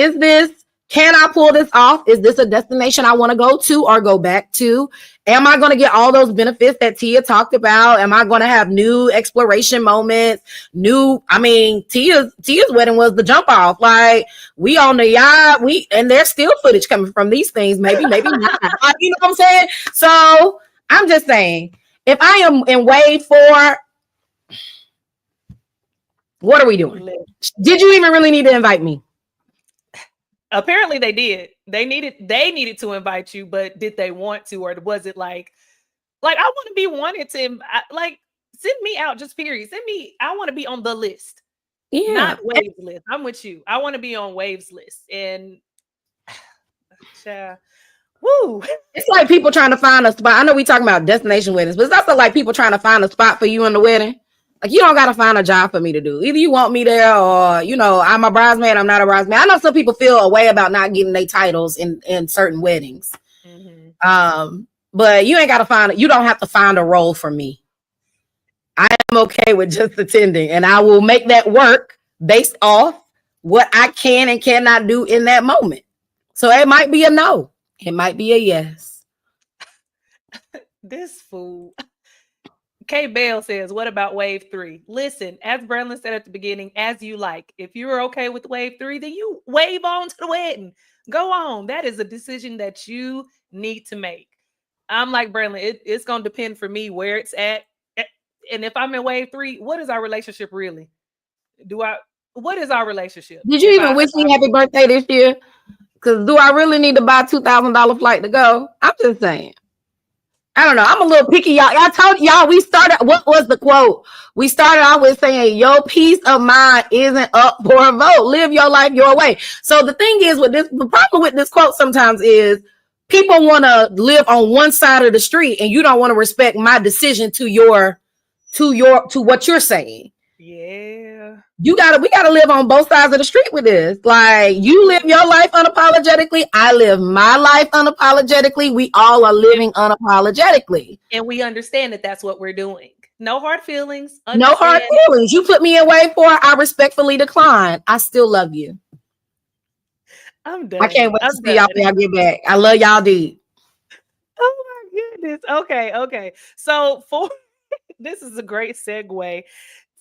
Can I pull this off? Is this a destination I want to go to or go back to? Am I going to get all those benefits that Tia talked about? Am I going to have new exploration moments? Tia's wedding was the jump off. Like, we on the yacht, and there's still footage coming from these things. Maybe not. You know what I'm saying? So I'm just saying, if I am in wave 4, what are we doing? Did you even really need to invite me? Apparently they did. They needed to invite you, but did they want to, or was it like I want to be wanted to, like, send me out, just period. I want to be on the list. Yeah. Not Waves list. I'm with you. I want to be on Waves list. And woo. It's like people trying to find a spot. I know we talking about destination weddings, but it's also like people trying to find a spot for you in the wedding. Like, you don't got to find a job for me to do. Either you want me there, or, I'm a bridesmaid, I'm not a bridesmaid. I know some people feel a way about not getting their titles in certain weddings. Mm-hmm. But you don't have to find a role for me. I am okay with just attending, and I will make that work based off what I can and cannot do in that moment. So it might be a no. It might be a yes. This fool. Kay Bell says, what about wave 3? Listen, as Brandon said at the beginning, as you like. If you're okay with wave 3, then you wave on to the wedding. Go on. That is a decision that you need to make. I'm like Brandon, it's going to depend for me where it's at. And if I'm in wave 3, what is our relationship really? What is our relationship? Did you even wish me happy birthday this year? Because do I really need to buy $2,000 flight to go? I'm just saying. I don't know. I'm a little picky, y'all. I told y'all what was the quote? We started out with saying, your peace of mind isn't up for a vote. Live your life your way. So the thing is, the problem with this quote sometimes is people want to live on one side of the street, and you don't want to respect my decision to what you're saying. Yeah. We gotta live on both sides of the street with this. Like, you live your life unapologetically, I live my life unapologetically. We all are living unapologetically, and we understand that that's what we're doing. No hard feelings. No hard feelings. You put me in wave 4, I respectfully decline. I still love you. I'm done. I can't wait to see y'all when y'all get back. I love y'all deep. Oh my goodness. Okay. So this is a great segue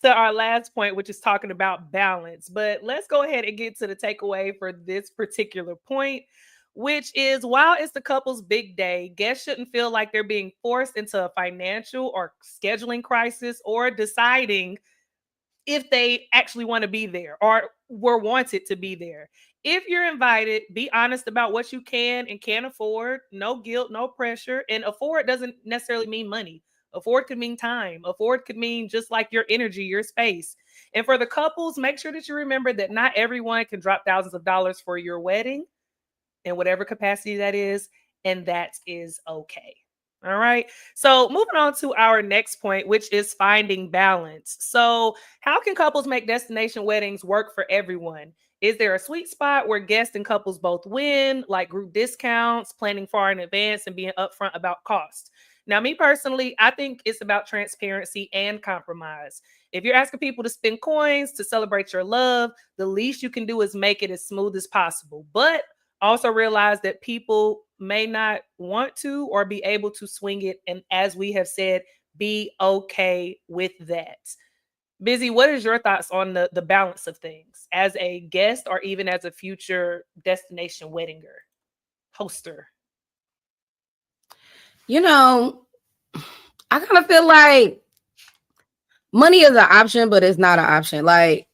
to our last point, which is talking about balance. But let's go ahead and get to the takeaway for this particular point, which is, while it's the couple's big day, guests shouldn't feel like they're being forced into a financial or scheduling crisis, or deciding if they actually want to be there, or were wanted to be there. If you're invited, be honest about what you can and can't afford. No guilt, no pressure. And afford doesn't necessarily mean money. Afford could mean time. Afford could mean just like your energy, your space. And for the couples, make sure that you remember that not everyone can drop thousands of dollars for your wedding in whatever capacity that is. And that is okay. All right. So moving on to our next point, which is finding balance. So, how can couples make destination weddings work for everyone? Is there a sweet spot where guests and couples both win, like group discounts, planning far in advance, and being upfront about cost? Now, me personally, I think it's about transparency and compromise. If you're asking people to spend coins to celebrate your love, the least you can do is make it as smooth as possible. But also realize that people may not want to or be able to swing it. And as we have said, be okay with that. Busy, what is your thoughts on the balance of things as a guest or even as a future destination weddinger, hoster? You know, I kind of feel like money is an option, but it's not an option. Like,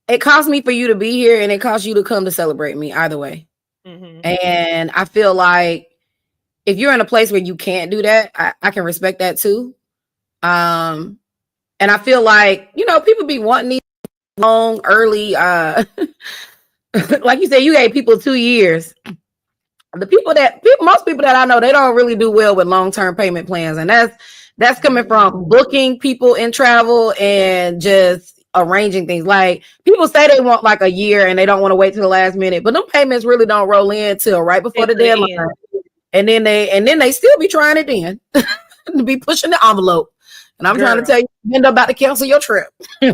it costs me for you to be here and it costs you to come to celebrate me either way. Mm-hmm. And I feel like if you're in a place where you can't do that, I can respect that too. And I feel like, you know, people be wanting these long, early, like you said, you gave people 2 years. Most people that I know, they don't really do well with long-term payment plans. And that's coming from booking people in travel and just arranging things. Like, people say they want like a year and they don't want to wait till the last minute, but them payments really don't roll in till right before the deadline. And then they still be trying it then to be pushing the envelope. And I'm trying to tell you, you end up about to cancel your trip.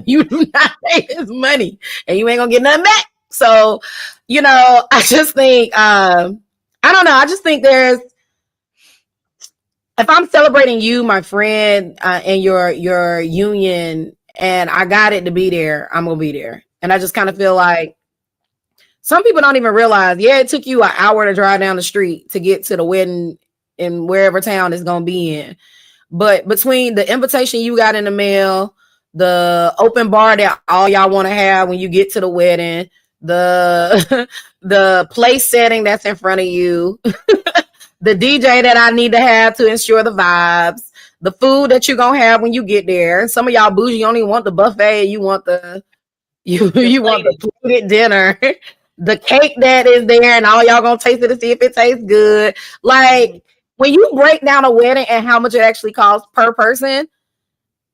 You do not pay this money and you ain't gonna get nothing back. So, you know, I just think, I don't know. I just think if I'm celebrating you, my friend, and your union, and I got it to be there, I'm gonna be there. And I just kind of feel like some people don't even realize, it took you an hour to drive down the street to get to the wedding in wherever town it's gonna be in. But between the invitation you got in the mail, the open bar that all y'all want to have when you get to the wedding, the place setting that's in front of you, the DJ that I need to have to ensure the vibes, the food that you're gonna have when you get there. Some of y'all bougie, you don't even want the buffet, you want the plated dinner, the cake that is there, and all y'all gonna taste it to see if it tastes good. Like, when you break down a wedding and how much it actually costs per person,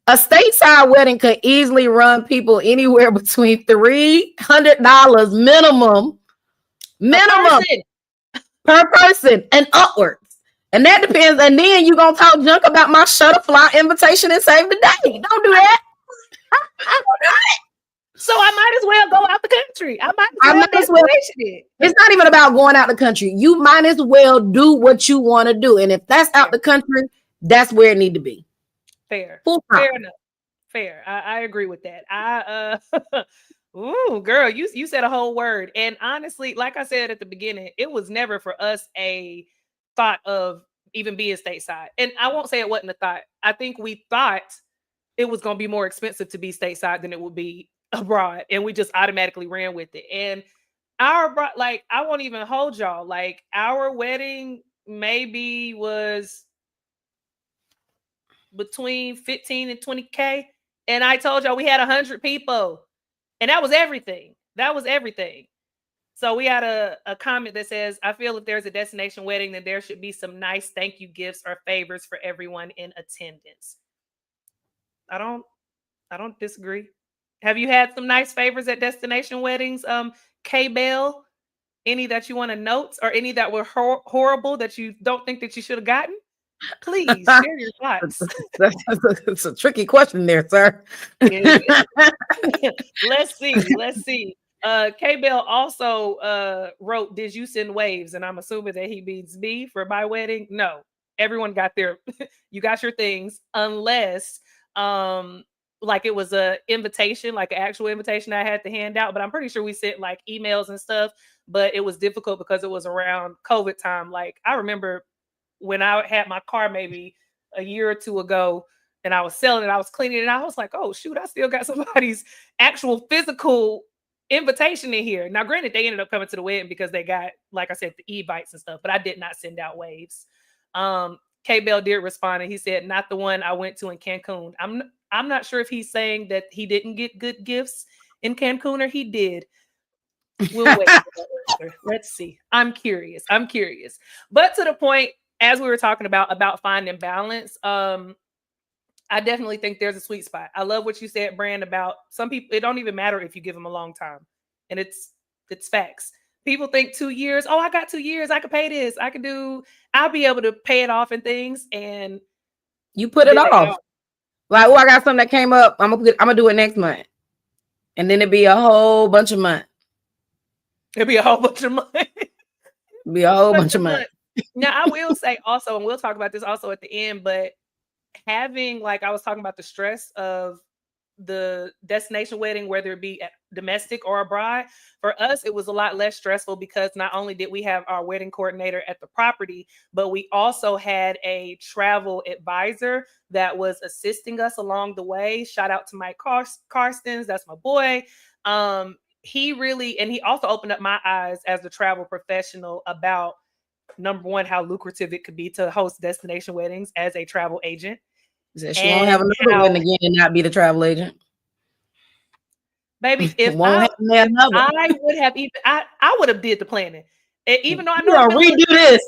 a stateside wedding could easily run people anywhere between $300 minimum per person and upwards. And that depends. And then you're going to talk junk about my shutterfly invitation and save the day. Don't do that. So I might as well go out the country. I might as well. It's not even about going out the country. You might as well do what you want to do. And if that's out the country, that's where it need to be. Fair. Fair enough. Fair. I agree with that. Ooh, girl, you said a whole word. And honestly, like I said at the beginning, it was never for us a thought of even being stateside. And I won't say it wasn't a thought. I think we thought it was going to be more expensive to be stateside than it would be abroad, and we just automatically ran with it. And I won't even hold y'all, like, our wedding maybe was between 15 and 20K, and I told y'all we had 100 people, and that was everything. So we had a comment that says, I feel if there's a destination wedding, then there should be some nice thank you gifts or favors for everyone in attendance. I don't disagree. Have you had some nice favors at destination weddings, K-Bell? Any that you want to note, or any that were horrible that you don't think that you should have gotten? Please share your thoughts. It's a tricky question there, sir. Let's see. K-Bell also wrote, did you send waves? And I'm assuming that he means me for my wedding. No, everyone got you got your things, unless like it was a invitation, like an actual invitation I had to hand out. But I'm pretty sure we sent like emails and stuff, but it was difficult because it was around COVID time. Like, I remember when I had my car maybe a year or two ago and I was selling it, I was cleaning it, and I was like, oh shoot, I still got somebody's actual physical invitation in here. Now, granted, they ended up coming to the wedding because they got, like I said, the e-bites and stuff, but I did not send out waves. K Bell did respond, and he said, not the one I went to in Cancun. I'm not sure if he's saying that he didn't get good gifts in Cancun or he did. We'll wait for that answer. Let's see. I'm curious. But to the point, as we were talking about finding balance, I definitely think there's a sweet spot. I love what you said, Brand, about some people. It don't even matter if you give them a long time, and it's facts. People think 2 years. Oh, I got 2 years. I can pay this. I'll be able to pay it off and things. And you put it off. Like, oh, I got something that came up. I'm gonna do it next month, and then it'd be a whole bunch of months. It'll be a whole bunch of months. Be a whole bunch of months. Now, I will say also, and we'll talk about this also at the end, but having, like I was talking about, the stress of the destination wedding, whether it be domestic or abroad, for us, it was a lot less stressful because not only did we have our wedding coordinator at the property, but we also had a travel advisor that was assisting us along the way. Shout out to Mike Karstens. That's my boy. He also opened up my eyes as a travel professional about, number one, how lucrative it could be to host destination weddings as a travel agent. She won't have another wedding again and not be the travel agent. Baby, if I would have did the planning. Even though I know redo this.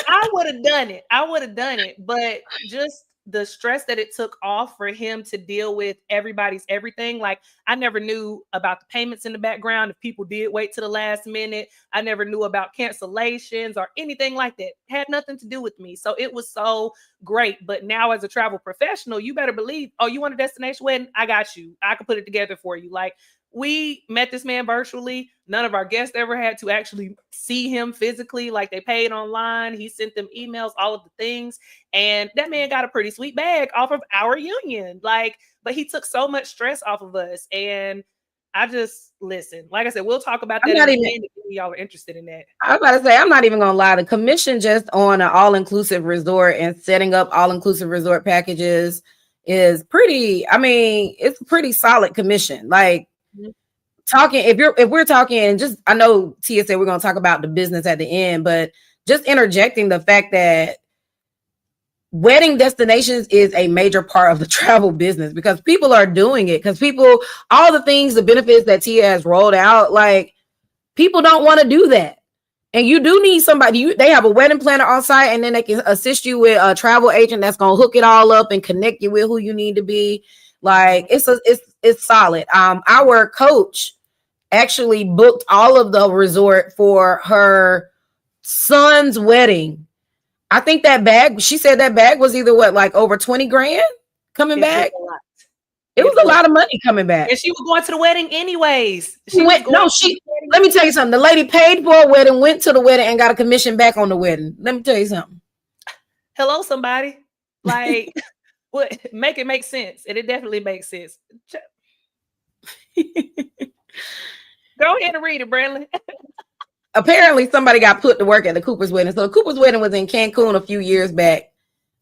I would have done it. But just the stress that it took off for him to deal with everybody's everything. Like, I never knew about the payments in the background. If people did wait to the last minute, I never knew about cancellations or anything like that. It had nothing to do with me. So it was so great. But now as a travel professional, you better believe, oh, you want a destination wedding? I got you. I can put it together for you. Like, we met this man virtually. None of our guests ever had to actually see him physically. Like, they paid online. He sent them emails, all of the things. And that man got a pretty sweet bag off of our union. Like, but he took so much stress off of us. And I just, listen, like I said, we'll talk about that if y'all are interested in that. I was about to say, I'm not even going to lie. The commission just on an all-inclusive resort and setting up all-inclusive resort packages is pretty, it's a pretty solid commission. Like, if we're talking, and just, I know Tia said we're going to talk about the business at the end, but just interjecting the fact that wedding destinations is a major part of the travel business because people are doing it, because all the things, the benefits that Tia has rolled out, like, people don't want to do that. And you do need somebody. They have a wedding planner on site, and then they can assist you with a travel agent that's going to hook it all up and connect you with who you need to be. Like, it's solid. Our coach actually booked all of the resort for her son's wedding. I think she said that bag was either over 20 grand coming back. It was a lot of money coming back. And she was going to the wedding anyways. Let me tell you something. The lady paid for a wedding, went to the wedding, and got a commission back on the wedding. Let me tell you something. Hello, somebody. Like, what? Make it make sense. And it definitely makes sense. Go ahead and read it, Brandon. Apparently, somebody got put to work at the Cooper's wedding. So the Cooper's wedding was in Cancun a few years back.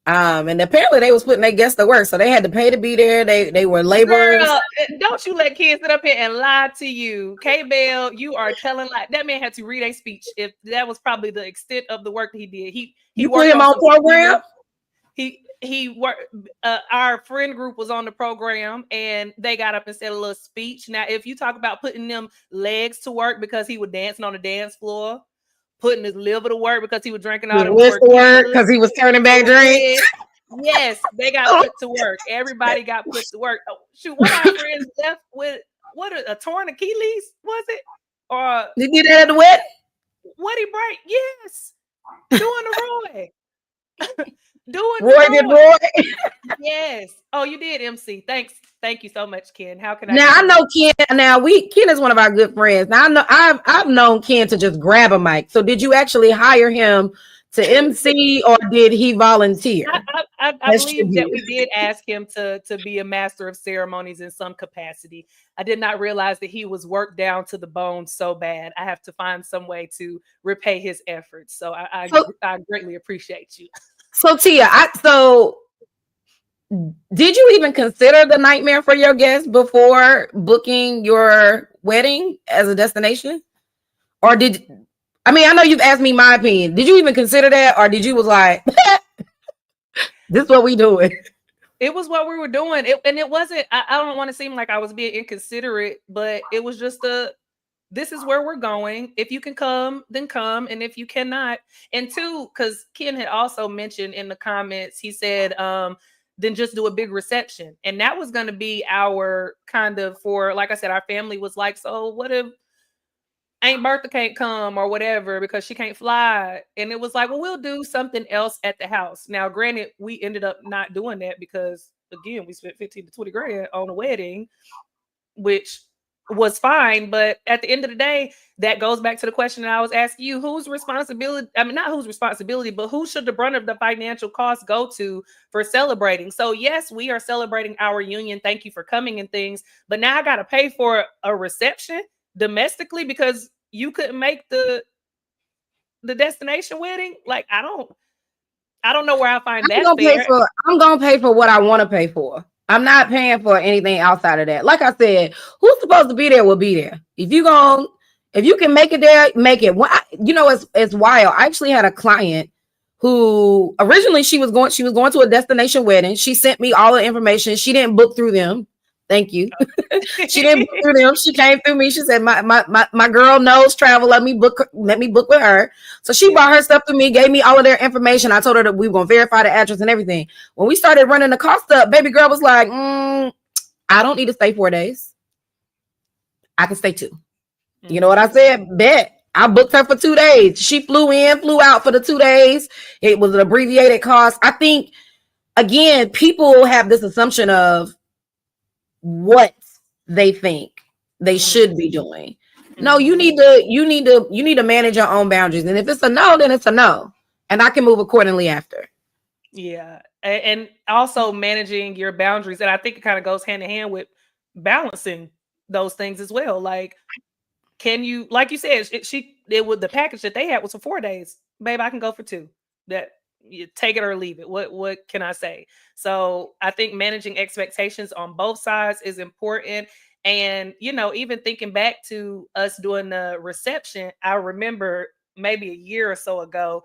And apparently they was putting their guests to work. So they had to pay to be there. They were laborers. Girl, don't you let kids sit up here and lie to you. K-Bell, you are telling like that man had to read a speech. If that was probably the extent of the work that he did. He put him on program? He worked. Our friend group was on the program, and they got up and said a little speech. Now, if you talk about putting them legs to work because he was dancing on the dance floor, putting his liver to work because he was drinking all the work because he was turning back drinks. Yes, they got put to work. Everybody got put to work. Oh, shoot, one of our friends left with a torn Achilles, was it? Or did he get that at the wedding? What he break? Yes, doing the Roy. Roy. Yes. Oh, you did, MC. Thank you so much, Ken. How can I? Now I know Ken. Ken is one of our good friends. Now I know I've known Ken to just grab a mic. So did you actually hire him to MC, or did he volunteer? I believe that we did ask him to be a master of ceremonies in some capacity. I did not realize that he was worked down to the bone so bad. I have to find some way to repay his efforts. So I greatly appreciate you. So Tia, did you even consider the nightmare for your guests before booking your wedding as a destination? Or I know you've asked me my opinion. Did you even consider that? Or did you was like, this is what we doing? It was what we were doing. And it wasn't, I don't want to seem like I was being inconsiderate, but it was just this is where we're going. If you can come, then come. And if you cannot, and two, because Ken had also mentioned in the comments, he said, then just do a big reception. And that was going to be our kind of, for, like I said, our family was like, so what if Aunt Bertha can't come or whatever because she can't fly? And it was like, well, we'll do something else at the house. Now, granted, we ended up not doing that because, again, we spent 15 to 20 grand on a wedding, which was fine. But at the end of the day, that goes back to the question that I was asking you: whose responsibility? I mean, not whose responsibility, but who should the brunt of the financial cost go to for celebrating? So yes, we are celebrating our union. Thank you for coming and things. But now I got to pay for a reception domestically because you couldn't make the destination wedding. Like, I don't know where I find that fair. I'm gonna pay for what I want to pay for. I'm not paying for anything outside of that. Like I said, who's supposed to be there will be there. If you can make it there, make it. It's wild. I actually had a client who originally she was going to a destination wedding. She sent me all the information. She didn't book through them. Thank you. She didn't book through them. She came through me. She said, my girl knows travel. Let me book with her. So she brought her stuff to me, gave me all of their information. I told her that we were going to verify the address and everything. When we started running the cost up, baby girl was like, I don't need to stay 4 days. I can stay 2. You know what I said? Bet. I booked her for 2 days. She flew in, flew out for the 2 days. It was an abbreviated cost. I think, again, people have this assumption of what they think they should be doing. No, you need to manage your own boundaries. And if it's a no, then it's a no. And I can move accordingly after. Yeah. And also managing your boundaries. And I think it kind of goes hand in hand with balancing those things as well. Like, can you, like you said, the package that they had was for 4 days. Babe, I can go for 2. That, you take it or leave it. What can I say? So I think managing expectations on both sides is important. And, even thinking back to us doing the reception, I remember maybe a year or so ago,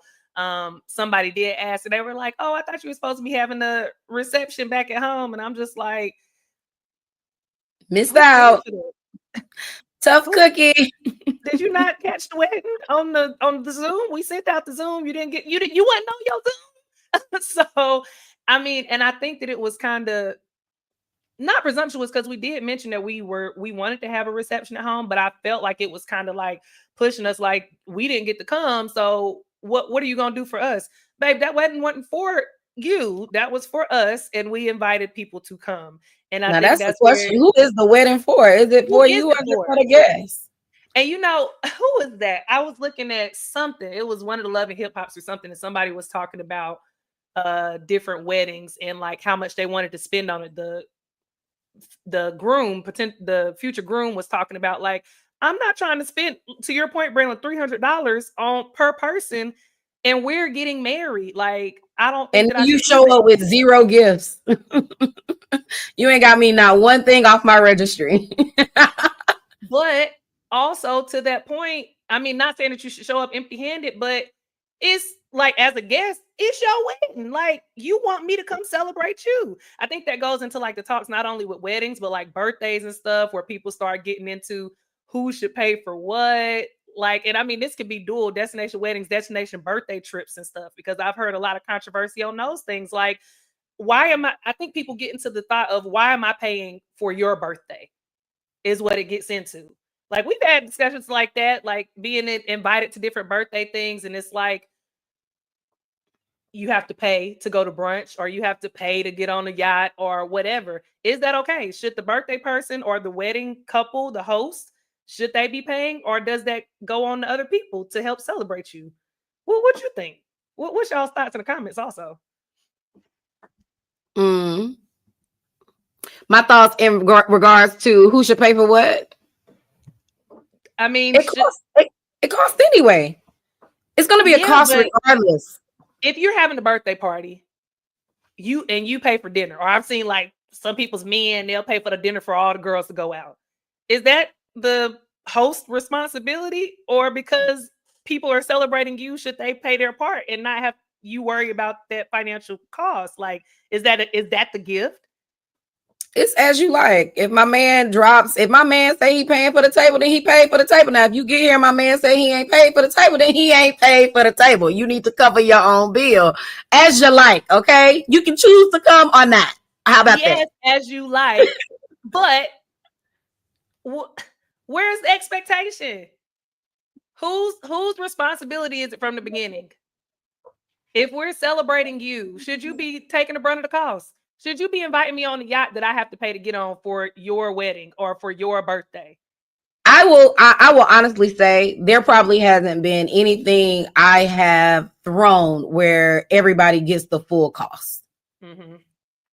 somebody did ask and they were like, oh, I thought you were supposed to be having a reception back at home. And I'm just like, missed out. Tough cookie. Did you not catch the wedding on the Zoom? We sent out the Zoom. You wasn't on your Zoom. So, I mean, and I think that it was kind of not presumptuous because we did mention that we wanted to have a reception at home, but I felt like it was kind of like pushing us, like we didn't get to come. So what are you gonna do for us, babe? That wedding wasn't for you. That was for us, and we invited people to come. And I think that's the question. Who is the wedding for? Is it for you or for the guests? And who was that? I was looking at something. It was one of the Love and Hip Hops or something, and somebody was talking about different weddings and like how much they wanted to spend on it. The future groom was talking about, like, I'm not trying to spend, to your point, Brandon, $300 on per person, and we're getting married. Like, I don't think and you show up with 0 gifts. You ain't got me not one thing off my registry. But also, to that point, I mean, not saying that you should show up empty-handed, but it's like, as a guest, it's your wedding. Like, you want me to come celebrate you. I think that goes into like the talks, not only with weddings, but like birthdays and stuff, where people start getting into who should pay for what. Like, and I mean, this could be dual destination weddings, destination birthday trips and stuff, because I've heard a lot of controversy on those things. Like, I think people get into the thought of, why am I paying for your birthday is what it gets into. Like, we've had discussions like that, like being invited to different birthday things. And it's like, you have to pay to go to brunch, or you have to pay to get on a yacht or whatever. Is that okay? Should the birthday person or the wedding couple, the host, should they be paying, or does that go on to other people to help celebrate you? Well, what you think? What's y'all's thoughts in the comments also? My thoughts in regards to who should pay for what? I mean, it costs anyway. It's going to be a cost regardless. If you're having a birthday party you pay for dinner, or I've seen like some people's men, they'll pay for the dinner for all the girls to go out. Is that the host responsibility, or because people are celebrating you, should they pay their part and not have you worry about that financial cost? Like, is that the gift? It's as you like. If my man say he paying for the table, then he paid for the table. Now, if you get here, my man say he ain't paid for the table, then he ain't paid for the table. You need to cover your own bill as you like. Okay, you can choose to come or not. How about that? As you like, but where's the expectation? Whose responsibility is it from the beginning? If we're celebrating you, should you be taking the brunt of the cost? Should you be inviting me on the yacht that I have to pay to get on for your wedding or for your birthday? I will honestly say there probably hasn't been anything I have thrown where everybody gets the full cost. Mm-hmm.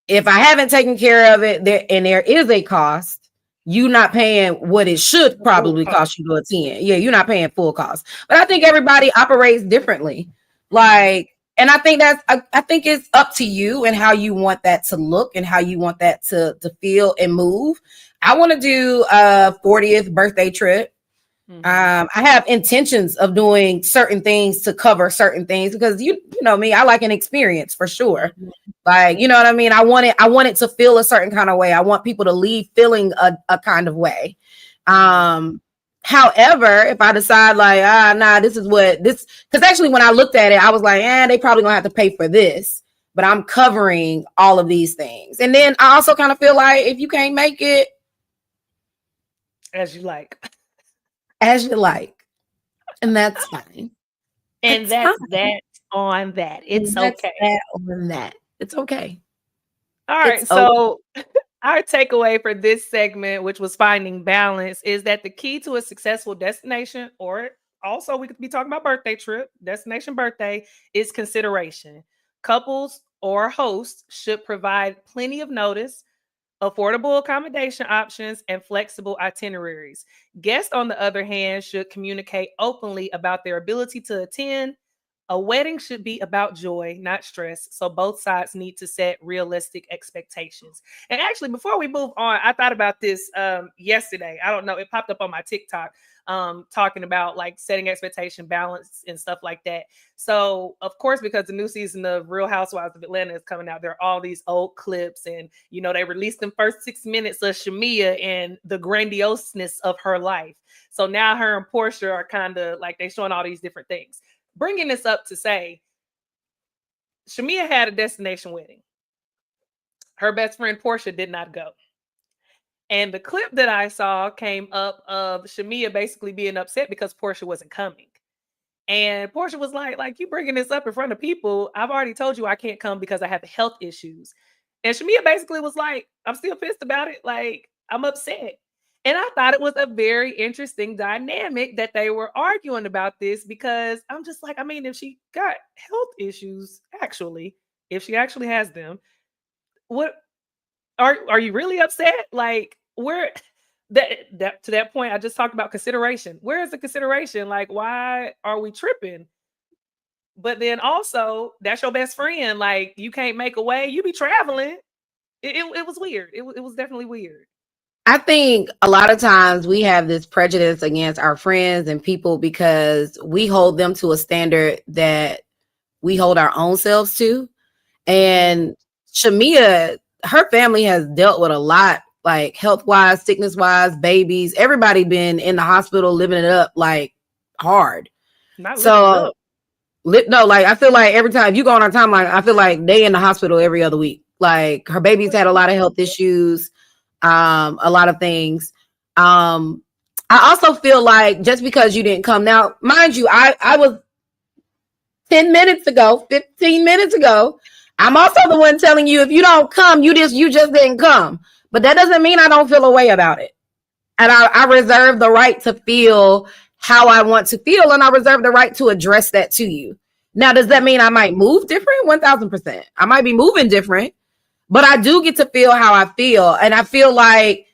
If I haven't taken care of it, there is a cost, you not paying what it should probably cost you to attend. Yeah, you're not paying full cost. But I think everybody operates differently. Like, and I think it's up to you and how you want that to look and how you want that to feel and move. I want to do a 40th birthday trip. Mm-hmm. I have intentions of doing certain things to cover certain things because you know me, I like an experience for sure. Mm-hmm. Like, you know what I mean? I want it to feel a certain kind of way. I want people to leave feeling a kind of way. However, if I decide like, this is what this, because actually when I looked at it, I was like, they probably gonna have to pay for this, but I'm covering all of these things. And then I also kind of feel like if you can't make it, as you like, and that's fine. And that's that on that. It's okay. On that. It's okay. All right. So our takeaway for this segment, which was finding balance, is that the key to a successful destination, or also we could be talking about birthday trip, destination birthday, is consideration. Couples or hosts should provide plenty of notice, affordable accommodation options, and flexible itineraries. Guests, on the other hand, should communicate openly about their ability to attend. A wedding should be about joy, not stress. So both sides need to set realistic expectations. And actually, before we move on, I thought about this yesterday. I don't know. It popped up on my TikTok talking about like setting expectation balance and stuff like that. So, of course, because the new season of Real Housewives of Atlanta is coming out, there are all these old clips. And, you know, they released them first 6 minutes of Shamia and the grandioseness of her life. So now her and Portia are kind of like they're showing all these different things. Bringing this up to say, Shamia had a destination wedding. Her best friend Portia did not go. And the clip that I saw came up of Shamia basically being upset because Portia wasn't coming. And Portia was like, you bringing this up in front of people. I've already told you I can't come because I have health issues. And Shamia basically was like, I'm still pissed about it. Like, I'm upset. And I thought it was a very interesting dynamic that they were arguing about this, because I'm just like, I mean, if she got health issues, if she actually has them, what are you really upset? Like, where that to that point, I just talked about consideration. Where is the consideration? Like, why are we tripping? But then also, that's your best friend. Like, you can't make a way. You be traveling. It was weird. It was definitely weird. I think a lot of times we have this prejudice against our friends and people because we hold them to a standard that we hold our own selves to. And Shamia, her family has dealt with a lot, like health-wise, sickness-wise, babies. Everybody been in the hospital living it up like hard. Not so no, like I feel like every time you go on our timeline, I feel like they in the hospital every other week. Like her baby's had a lot of health issues. A lot of things. I also feel like just because you didn't come now, mind you, I was 15 minutes ago. I'm also the one telling you, if you don't come, you just didn't come. But that doesn't mean I don't feel a way about it. And I reserve the right to feel how I want to feel. And I reserve the right to address that to you. Now, does that mean I might move different? 1000%. I might be moving different. But I do get to feel how I feel. And I feel like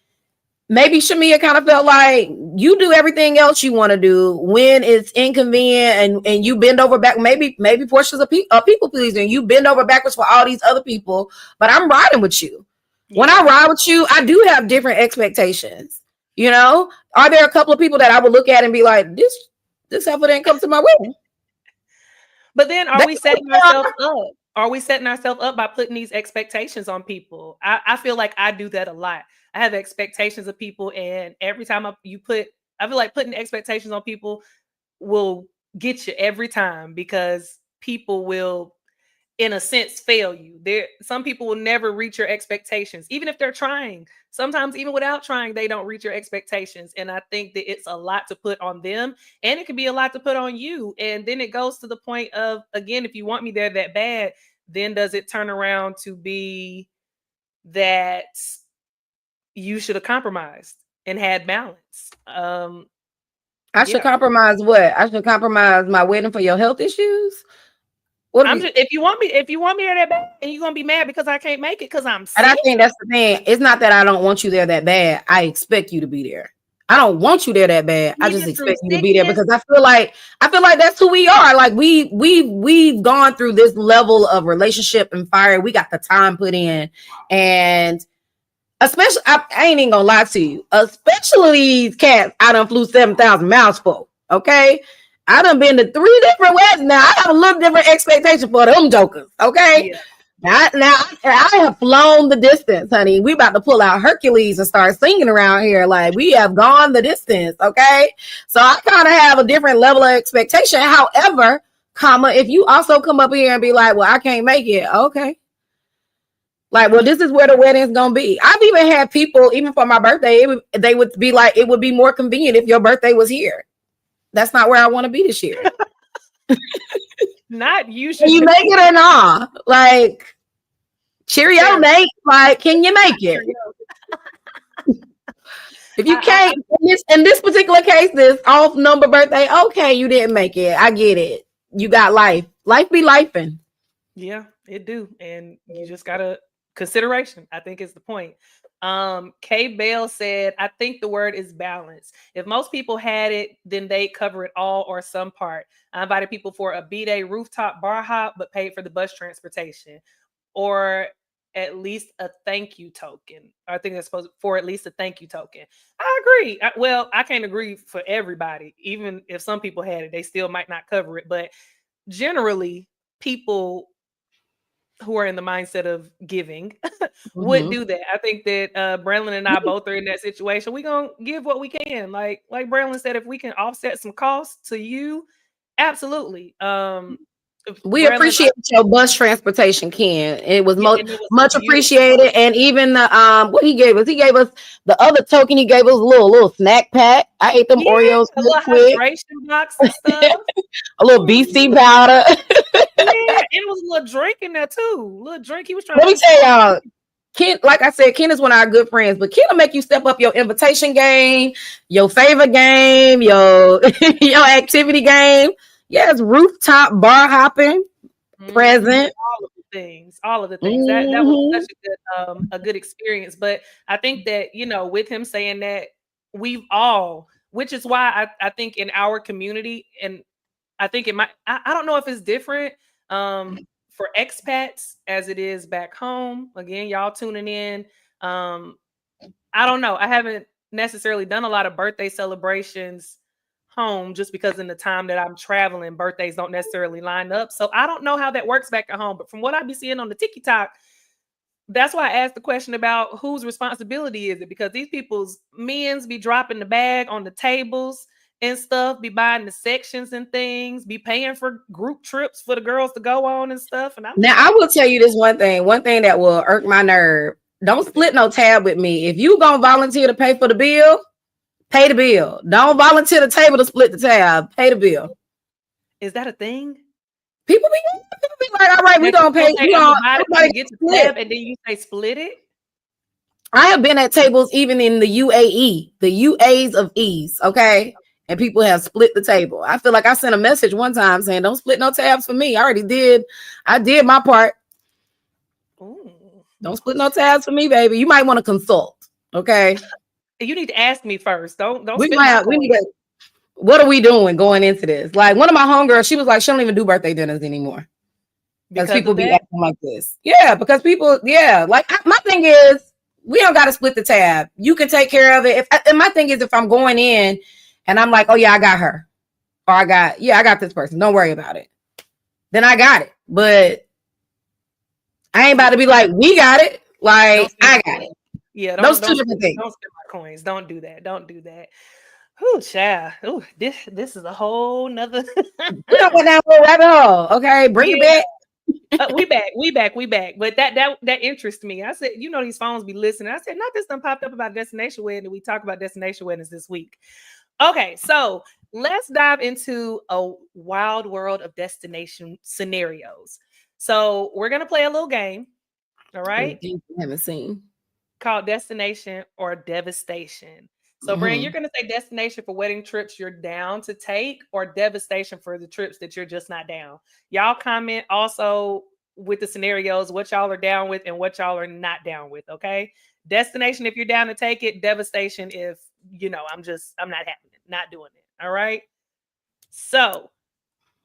maybe Shamia kind of felt like you do everything else you want to do when it's inconvenient, and you bend over back, maybe portions of people pleasing, you bend over backwards for all these other people, but I'm riding with you. Yeah. When I ride with you, I do have different expectations. You know, are there a couple of people that I would look at and be like, this heifer didn't come to my wedding? But then are we setting ourselves up? Are we setting ourselves up by putting these expectations on people? I feel like I do that a lot. I have expectations of people, and every time I feel like putting expectations on people will get you every time, because people will, in a sense, fail you. Some people will never reach your expectations, even if they're trying. Sometimes even without trying, they don't reach your expectations. And I think that it's a lot to put on them, and it can be a lot to put on you. And then it goes to the point of, again, if you want me there that bad, then does it turn around to be that you should have compromised and had balance? I should compromise what? I should compromise my wedding for your health issues? If you want me there that bad, and you're gonna be mad because I can't make it because I'm sick. And I think that's the thing. It's not that I don't want you there that bad. I expect you to be there. I don't want you there that bad. I just expect you to be there, because I feel like that's who we are. Like we've gone through this level of relationship and fire. We got the time put in, and especially I ain't even gonna lie to you. Especially these cats I done flew 7,000 miles for. Okay. I done been to 3 different weddings now. I have a little different expectation for them jokers, okay? Yeah. Now I have flown the distance, honey. We about to pull out Hercules and start singing around here. Like, we have gone the distance, okay? So I kind of have a different level of expectation. However, if you also come up here and be like, well, I can't make it, okay. Like, well, this is where the wedding is going to be. I've even had people, even for my birthday, they would be like, it would be more convenient if your birthday was here. That's not where I want to be this year. Not you. Can you make it or not? Like, cheerio, Nate. Like, can you make it? If you can't, in this particular case, this off number birthday, okay, you didn't make it. I get it. You got life. Life be lifing. Yeah, it do. And you just gotta consideration, I think, is the point. Kay Bell said, I think the word is balance. If most people had it, then they cover it all or some part. I invited people for a B-Day rooftop bar hop, but paid for the bus transportation, or at least a thank you token. I think that's supposed for at least a thank you token. I agree. I can't agree for everybody. Even if some people had it, they still might not cover it. But generally, people who are in the mindset of giving would do that. I think that Braylon and I both are in that situation. We're going to give what we can. Like Braylon said, if we can offset some costs to you, absolutely. We appreciate your bus transportation, Ken. It was much appreciated. And even the what he gave us the other token. He gave us a little snack pack. I ate them Oreos real quick. Hydration box and stuff. A little BC powder. Yeah, it was a little drink in there too. A little drink. He was trying. Let me tell y'all, Ken. Like I said, Ken is one of our good friends. But Ken will make you step up your invitation game, your favor game, your activity game. Yes, rooftop bar hopping, present, all of the things. That was such a good experience. But I think that, with him saying that, we've all, which is why I think in our community, and I think it might, I don't know if it's different for expats as it is back home. Again, y'all tuning in. I don't know. I haven't necessarily done a lot of birthday celebrations home, just because in the time that I'm traveling, birthdays don't necessarily line up. So I don't know how that works back at home. But from what I be seeing on the TikTok, that's why I asked the question about whose responsibility is it? Because these people's men's be dropping the bag on the tables and stuff, be buying the sections and things, be paying for group trips for the girls to go on and stuff. And I will tell you this one thing that will irk my nerve. Don't split no tab with me. If you gonna volunteer to pay for the bill, pay the bill. Don't volunteer the table to split the tab. Pay the bill. Is that a thing? People be like, all right, we're gonna pay. Everybody get the tab and then you say split it. I have been at tables even in the UAE, the UAs of E's, okay? And people have split the table. I feel like I sent a message one time saying, don't split no tabs for me. I did my part. Ooh. Don't split no tabs for me, baby. You might want to consult, okay? You need to ask me first. Don't We spend my might. We coin. need to. What are we doing going into this? Like one of my homegirls, she was like, she don't even do birthday dinners anymore because Because people of be that. acting like this. Yeah, because people. Yeah, like my thing is, we don't got to split the tab. You can take care of it. And my thing is, if I'm going in and I'm like, oh yeah, I got her, or I got this person. Don't worry about it. Then I got it. But I ain't about to be like, we got it. Don't Like spend I my got it. coins. Yeah, Those two different things. don't spend my coins. Don't do that. Don't do that. Whoo, child. Ooh, this is a whole nother. We don't go down for a rabbit hole. Okay, bring it Yeah. back. We back. But that interests me. I said, these phones be listening. I said, not this done popped up about destination wedding. We talk about destination weddings this week. Okay, so let's dive into a wild world of destination scenarios. So we're gonna play a little game, all right, I haven't seen. called Destination or Devastation. So, Brand, you're going to say destination for wedding trips you're down to take, or devastation for the trips that you're just not down. Y'all comment also with the scenarios what y'all are down with and what y'all are not down with. Okay. Destination if you're down to take it, devastation if I'm not having it, not doing it. All right. So,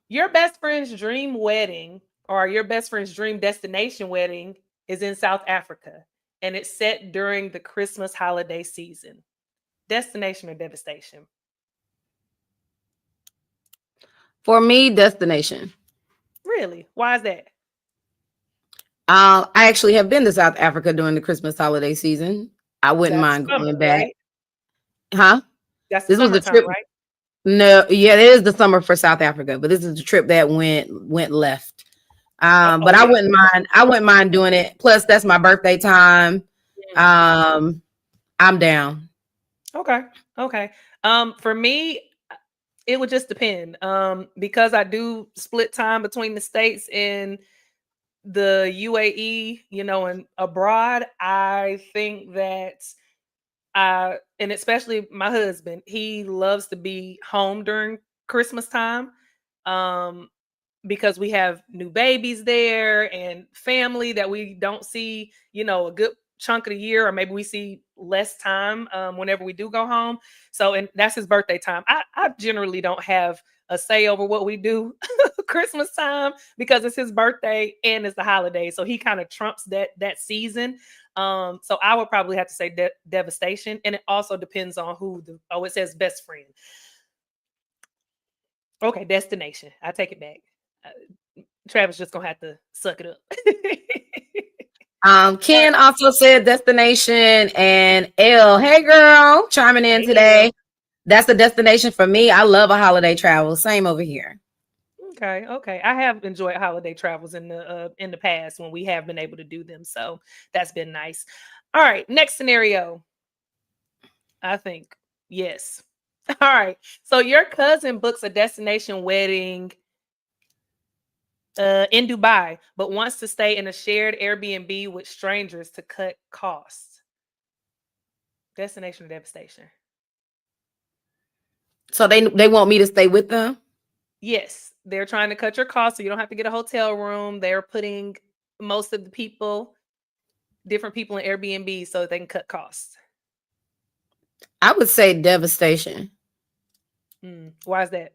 your best friend's dream wedding or your best friend's dream destination wedding is in South Africa and it's set during the Christmas holiday season. Destination or devastation? For me, destination. Really? Why is that? I actually have been to South Africa during the Christmas holiday season. I wouldn't That's mind summer, going back. right? Huh? That's the This was the summertime, trip. right? No, yeah, it is the summer for South Africa, but this is the trip that went left. But I Yeah. wouldn't mind. I wouldn't mind doing it. Plus, that's my birthday time. I'm down. Okay. For me, it would just depend. Because I do split time between the States and the UAE, and abroad, I think that and especially my husband, he loves to be home during Christmas time. Um, because we have new babies there and family that we don't see, a good chunk of the year, or maybe we see less time whenever we do go home. So, and that's his birthday time. I generally don't have a say over what we do Christmas time because it's his birthday and it's the holiday. So he kind of trumps that season. So I would probably have to say devastation. And it also depends on it says best friend. Okay, destination. I take it back. Travis just gonna have to suck it up. Ken also said destination, and L, hey girl, chiming in today. That's the destination for me. I love a holiday travel. Same over here. Okay. I have enjoyed holiday travels in the past when we have been able to do them, so that's been nice. All right, next scenario. I think yes. All right. So your cousin books a destination wedding in Dubai, but wants to stay in a shared Airbnb with strangers to cut costs. Destination or devastation? So they want me to stay with them? Yes, they're trying to cut your costs so you don't have to get a hotel room. They're putting most of the different people in Airbnb so they can cut costs. I would say devastation. Why is that?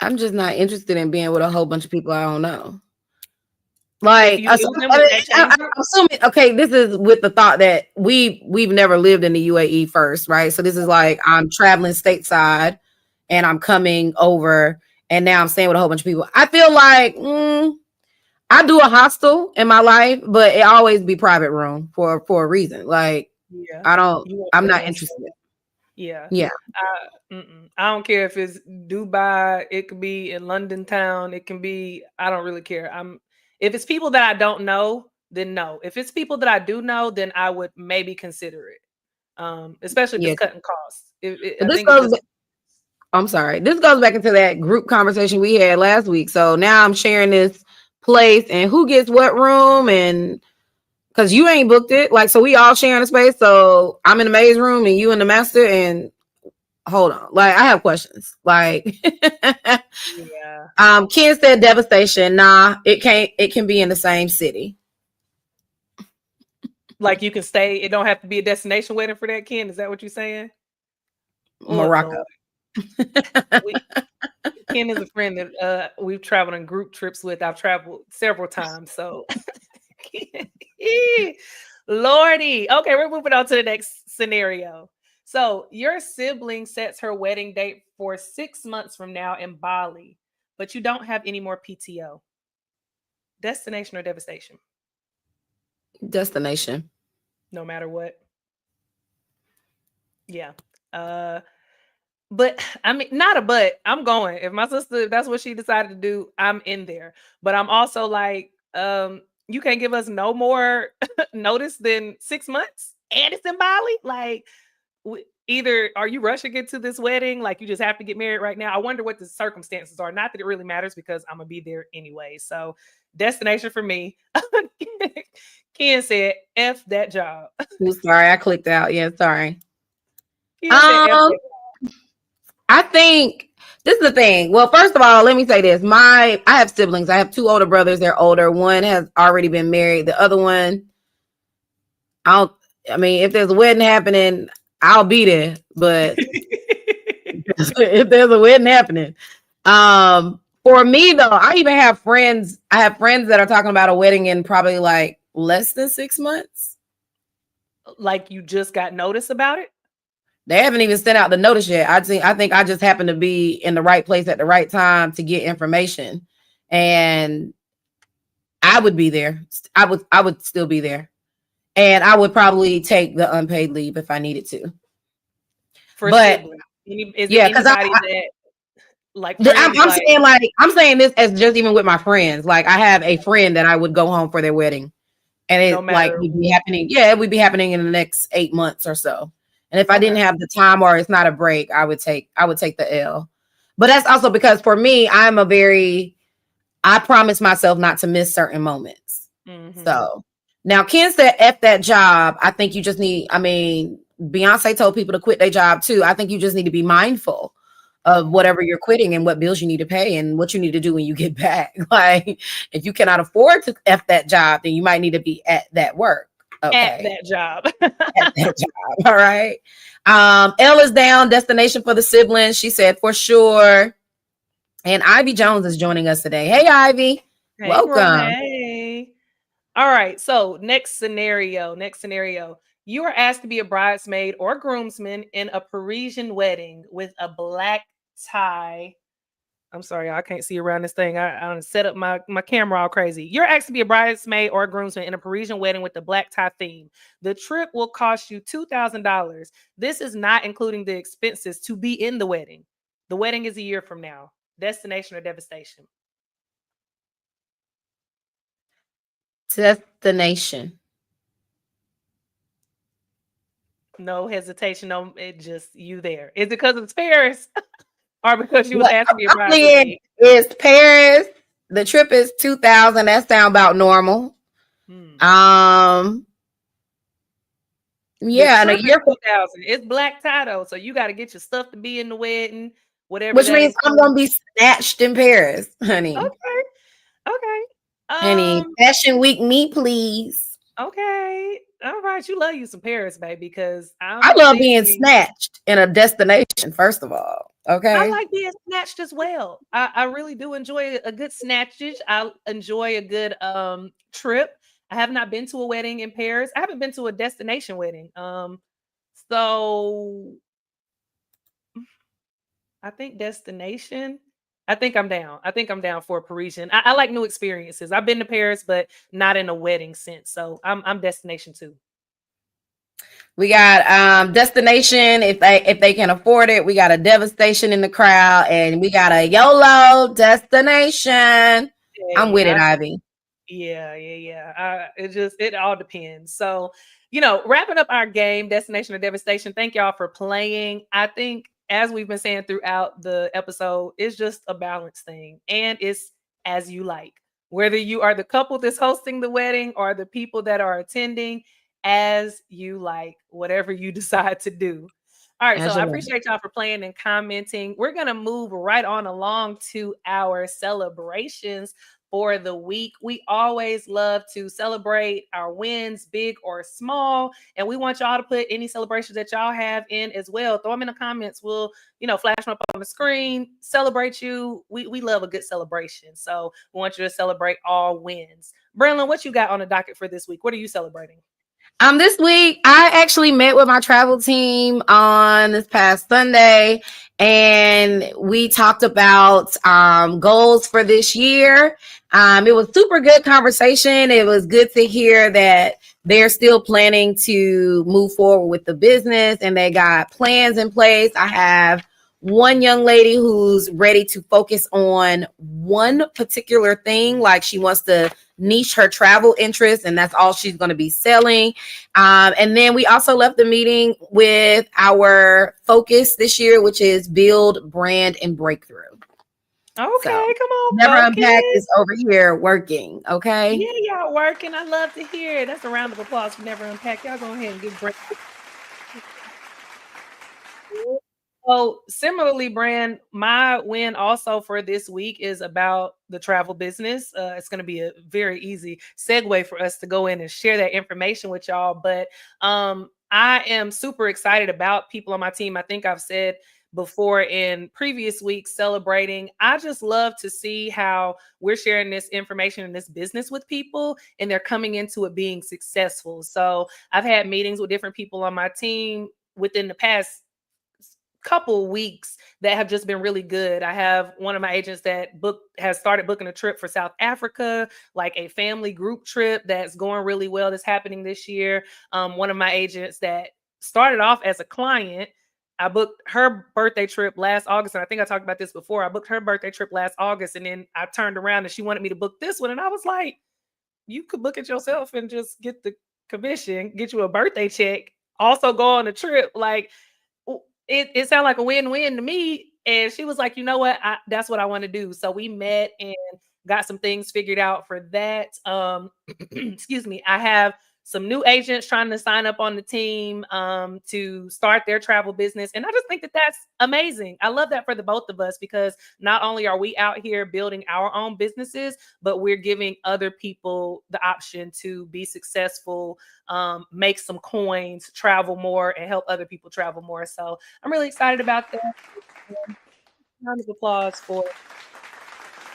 I'm just not interested in being with a whole bunch of people I don't know. Like, I'm assuming, okay, this is with the thought that we've never lived in the UAE first, right? So this is like I'm traveling stateside and I'm coming over and now I'm staying with a whole bunch of people. I feel like I do a hostel in my life, but it always be private room for a reason. Like, I'm not interested. Yeah. Yeah. I don't care if it's Dubai, it could be in London town, it can be, I don't really care. If it's people that I don't know, then no. If it's people that I do know, then I would maybe consider it. Especially if it's cutting costs. I'm sorry. This goes back into that group conversation we had last week. So now I'm sharing this place and who gets what room, and because you ain't booked it. Like, so we all sharing a space. So I'm in the maid's room and you in the master, and hold on. Like, I have questions. Like, Ken said devastation. Nah, it can be in the same city. Like you can stay. It don't have to be a destination wedding for that, Ken. Is that what you're saying? Oh Morocco. Lord. Ken is a friend that we've traveled on group trips with. I've traveled several times. So Lordy. Okay, we're moving on to the next scenario. So your sibling sets her wedding date for 6 months from now in Bali, but you don't have any more PTO. Destination or devastation? Destination. No matter what. Yeah. But I mean, not a but. I'm going. If my sister, if that's what she decided to do, I'm in there. But I'm also like, you can't give us no more notice than 6 months, and it's in Bali. Like, either are you rushing into this wedding, like you just have to get married right now. I wonder what the circumstances are. Not that it really matters because I'm gonna be there anyway. So, destination for me. Ken said, "F that job." I'm sorry, I clicked out. Yeah, sorry. Ken said, "F that." I think this is the thing. Well, first of all, let me say this. I have siblings. I have 2 older brothers. They're older. One has already been married. The other one, I mean, if there's a wedding happening, I'll be there. But if there's a wedding happening, for me though, I even have friends. I have friends that are talking about a wedding in probably like less than 6 months. Like you just got notice about it? They haven't even sent out the notice yet. I think I just happened to be in the right place at the right time to get information, and I would be there. I would still be there, and I would probably take the unpaid leave if I needed to. But is there anybody that like I'm saying this as just even with my friends. Like I have a friend that I would go home for their wedding, and it like would be happening. Yeah, it would be happening in the next 8 months or so. And if I didn't have the time or it's not a break, I would take the L. But that's also because for me, I promise myself not to miss certain moments. Mm-hmm. So now Ken said, F that job. I think you just need, I mean, Beyonce told people to quit their job too. I think you just need to be mindful of whatever you're quitting and what bills you need to pay and what you need to do when you get back. Like if you cannot afford to F that job, then you might need to be at that work. Okay. At that job. At that job. All right. L is down. Destination for the siblings. She said for sure. And Ivy Jones is joining us today. Hey, Ivy. Hey, welcome. Girl, hey. All right. So next scenario. You are asked to be a bridesmaid or groomsman in a Parisian wedding with a black tie. I'm sorry, I can't see around this thing. I set up my camera all crazy. You're asked to be a bridesmaid or a groomsman in a Parisian wedding with the black tie theme. The trip will cost you $2,000. This is not including the expenses to be in the wedding. The wedding is a year from now. Destination or devastation? Destination. No hesitation. No, it just you there. Is it because it's Paris? Or because you was asking me about it's Paris. The trip is 2,000. That sound about normal. Yeah, and a year 2,000. It's black tie though, so you got to get your stuff to be in the wedding, whatever. Which means I'm gonna be snatched in Paris, honey. Okay. Honey, Fashion Week, me please. Okay. All right, you love you some Paris, baby, because I love being snatched in a destination. First of all. Okay. I like being snatched as well. I really do enjoy a good snatchage. I enjoy a good trip. I have not been to a wedding in Paris. I haven't been to a destination wedding. So I think destination. I think I'm down for a Parisian. I like new experiences. I've been to Paris, but not in a wedding sense. So I'm destination too. We got destination if they can afford it. We got a devastation in the crowd, and we got a YOLO destination. Hey, I'm with it, Ivy. Yeah. It all depends. So, wrapping up our game, destination or devastation. Thank y'all for playing. I think as we've been saying throughout the episode, it's just a balance thing, and it's as you like. Whether you are the couple that's hosting the wedding or the people that are attending, as you like, whatever you decide to do. All right, so I appreciate y'all for playing and commenting. We're going to move right on along to our celebrations for the week. We always love to celebrate our wins, big or small. And we want y'all to put any celebrations that y'all have in as well. Throw them in the comments. We'll, flash them up on the screen, celebrate you. We love a good celebration. So we want you to celebrate all wins. Braylon, what you got on the docket for this week? What are you celebrating? This week, I actually met with my travel team on this past Sunday, and we talked about goals for this year. It was super good conversation. It was good to hear that they're still planning to move forward with the business, and they got plans in place. I have one young lady who's ready to focus on one particular thing, like she wants to niche her travel interest, and that's all she's going to be selling. And then we also left the meeting with our focus this year, which is build, brand, and breakthrough. Okay, so, come on. Never Unpack is over here working. Okay. Yeah, y'all working. I love to hear it. That's a round of applause for Never Unpack. Y'all go ahead and give breakthrough. So similarly, Brand, my win also for this week is about the travel business. It's going to be a very easy segue for us to go in and share that information with y'all. But I am super excited about people on my team. I think I've said before in previous weeks celebrating. I just love to see how we're sharing this information and this business with people, and they're coming into it being successful. So I've had meetings with different people on my team within the past couple weeks that have just been really good. I have one of my agents that has started booking a trip for South Africa, like a family group trip that's going really well, that's happening this year. One of my agents that started off as a client, I booked her birthday trip last August. And I think I talked about this before. I booked her birthday trip last August, and then I turned around and she wanted me to book this one. And I was like, you could book it yourself and just get the commission, get you a birthday check, also go on a trip. Like, it sounded like a win-win to me. And she was like, you know what? That's what I want to do. So we met and got some things figured out for that. Excuse me. I have some new agents trying to sign up on the team to start their travel business. And I just think that that's amazing. I love that for the both of us, because not only are we out here building our own businesses, but we're giving other people the option to be successful, make some coins, travel more, and help other people travel more. So I'm really excited about that. Round of applause for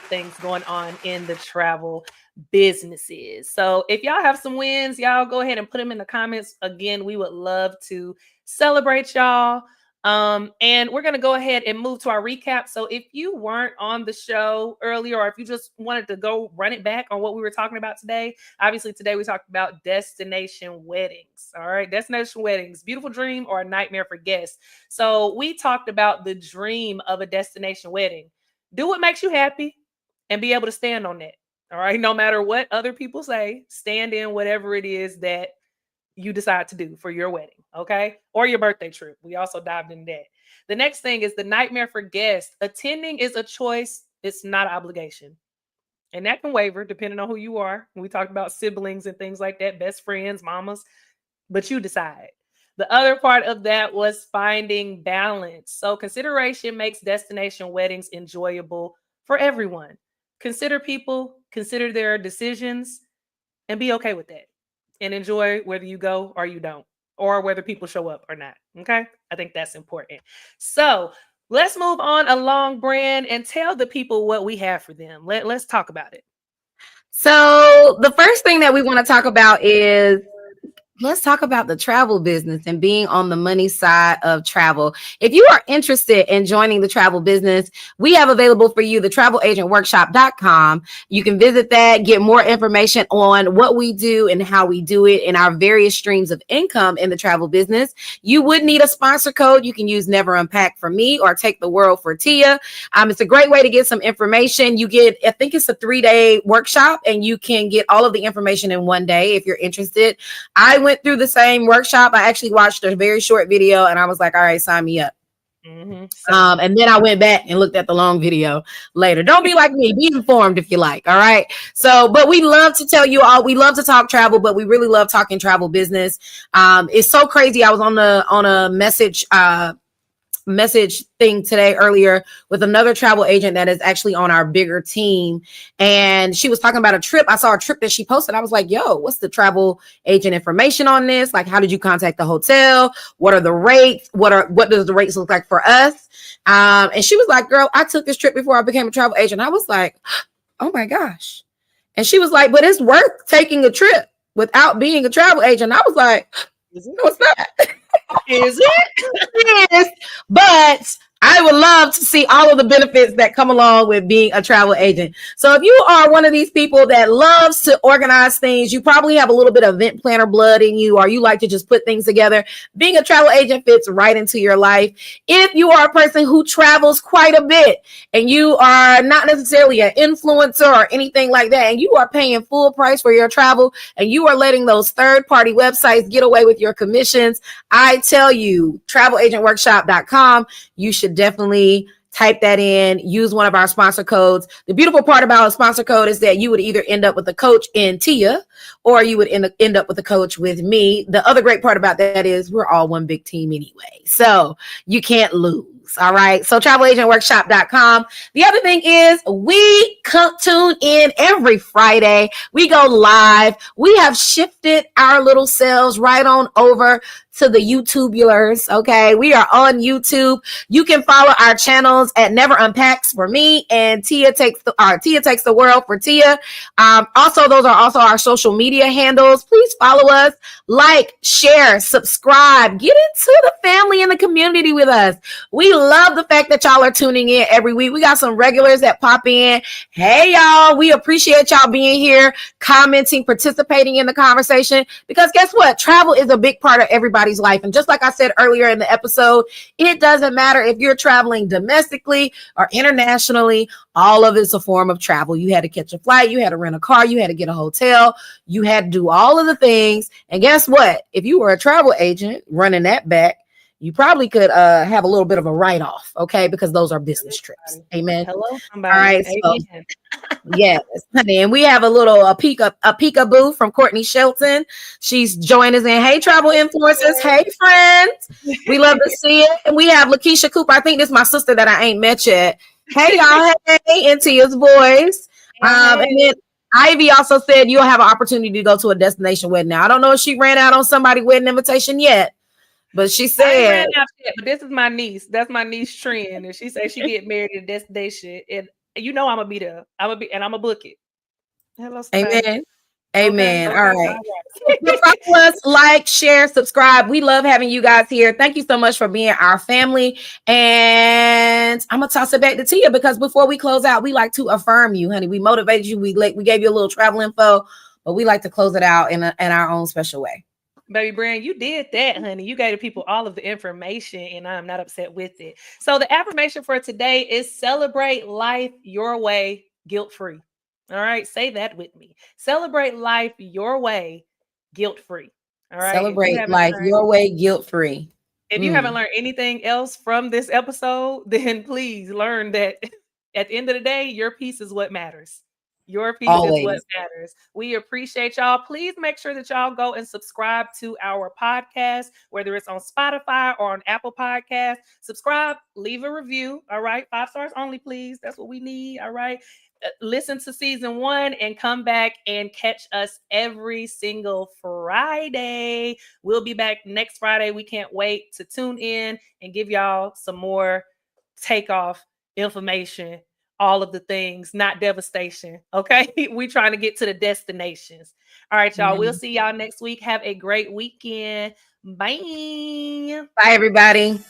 things going on in the travel businesses. So if y'all have some wins, y'all go ahead and put them in the comments. Again, we would love to celebrate y'all. And we're going to go ahead and move to our recap. So if you weren't on the show earlier, or if you just wanted to go run it back on what we were talking about today, obviously today we talked about destination weddings. All right. Destination weddings, beautiful dream or a nightmare for guests. So we talked about the dream of a destination wedding. Do what makes you happy and be able to stand on that. All right. No matter what other people say, stand in whatever it is that you decide to do for your wedding. Okay. Or your birthday trip. We also dived into that. The next thing is the nightmare for guests. Attending is a choice. It's not an obligation. And that can waver depending on who you are. We talked about siblings and things like that, best friends, mamas, but you decide. The other part of that was finding balance. So consideration makes destination weddings enjoyable for everyone. Consider people, consider their decisions, and be okay with that. And enjoy whether you go or you don't, or whether people show up or not. Okay? I think that's important. So let's move on along, Brand, and tell the people what we have for them. Let's talk about it. So the first thing that we want to talk about is, let's talk about the travel business and being on the money side of travel. If you are interested in joining the travel business, we have available for you the travelagentworkshop.com. You can visit that, get more information on what we do and how we do it, and our various streams of income in the travel business. You would need a sponsor code. You can use Never Unpack for me or Take the World for Tia. It's a great way to get some information. You get, I think it's a 3-day workshop, and you can get all of the information in one day if you're interested. I went through the same workshop. I actually watched a very short video, and I was like, all right, sign me up. Mm-hmm. And then I went back and looked at the long video later. Don't be like me. Be informed if you like. All right. So, but we love to tell you all, we love to talk travel, but we really love talking travel business. It's so crazy. I was on a message message thing today earlier with another travel agent that is actually on our bigger team. And she was talking about a trip. I saw a trip that she posted. I was like, yo, what's the travel agent information on this? Like, how did you contact the hotel? What are the rates? What does the rates look like for us? And she was like, girl, I took this trip before I became a travel agent. I was like, oh my gosh. And she was like, but it's worth taking a trip without being a travel agent. I was like, no, it's not. Is it? Yes, but I would love to see all of the benefits that come along with being a travel agent. So if you are one of these people that loves to organize things, you probably have a little bit of event planner blood in you, or you like to just put things together, being a travel agent fits right into your life. If you are a person who travels quite a bit and you are not necessarily an influencer or anything like that, and you are paying full price for your travel and you are letting those third-party websites get away with your commissions, I tell you, travelagentworkshop.com, you should definitely type that in, use one of our sponsor codes. The beautiful part about a sponsor code is that you would either end up with a coach in Tia, or you would end up with a coach with me. The other great part about that is we're all one big team anyway, so you can't lose. All right. So travelagentworkshop.com. The other thing is we tune in every Friday. We go live. We have shifted our little selves right on over to the YouTubulars. Okay. We are on YouTube. You can follow our channels at Never Unpacks for me and Tia Takes the World for Tia. Also, those are also our social media handles. Please follow us, like, share, subscribe, get into the family and the community with us. We love the fact that y'all are tuning in every week. We got some regulars that pop in. Hey, y'all, we appreciate y'all being here, commenting, participating in the conversation, because guess what? Travel is a big part of everybody's life. And just like I said earlier in the episode, it doesn't matter if you're traveling domestically or internationally, all of it's a form of travel. You had to catch a flight, you had to rent a car, you had to get a hotel, you had to do all of the things. And guess what? If you were a travel agent running that back, you probably could have a little bit of a write-off, okay? Because those are business trips. Amen. Hello, somebody. All right. So, yes, honey. And we have a peekaboo from Courtney Shelton. She's joined us in. Hey, travel influencers. Hey, friends. We love to see it. And we have Lakeisha Cooper. I think this is my sister that I ain't met yet. Hey, y'all. Hey, into his voice. And then Ivy also said you'll have an opportunity to go to a destination wedding. Now, I don't know if she ran out on somebody's wedding invitation yet, but she said, but this is my niece. That's my niece trend. And she said she get married at Destination. And you know I'm gonna be there. I'm gonna book it. Hello, somebody. Amen. Amen. Okay. All right. Follow us, like, share, subscribe. We love having you guys here. Thank you so much for being our family. And I'm gonna toss it back to Tia, because before we close out, we like to affirm you, honey. We motivated you. We gave you a little travel info, but we like to close it out in our own special way. Baby Brand, you did that, honey. You gave the people all of the information, and I'm not upset with it. So the affirmation for today is celebrate life your way, guilt-free. All right, say that with me. Celebrate life your way, guilt-free. All right. Celebrate life your way, guilt-free. If you haven't learned anything else from this episode, then please learn that at the end of the day, your peace is what matters. Your peace is what matters. We appreciate y'all. Please make sure that y'all go and subscribe to our podcast, whether it's on Spotify or on Apple Podcasts. Subscribe, leave a review. All right. 5 stars only, please. That's what we need. All right. Listen to season 1 and come back and catch us every single Friday. We'll be back next Friday. We can't wait to tune in and give y'all some more Takeoff information. All of the things, not devastation. Okay. We trying to get to the destinations. All right, y'all. We'll see y'all next week. Have a great weekend. Bye. Bye, everybody.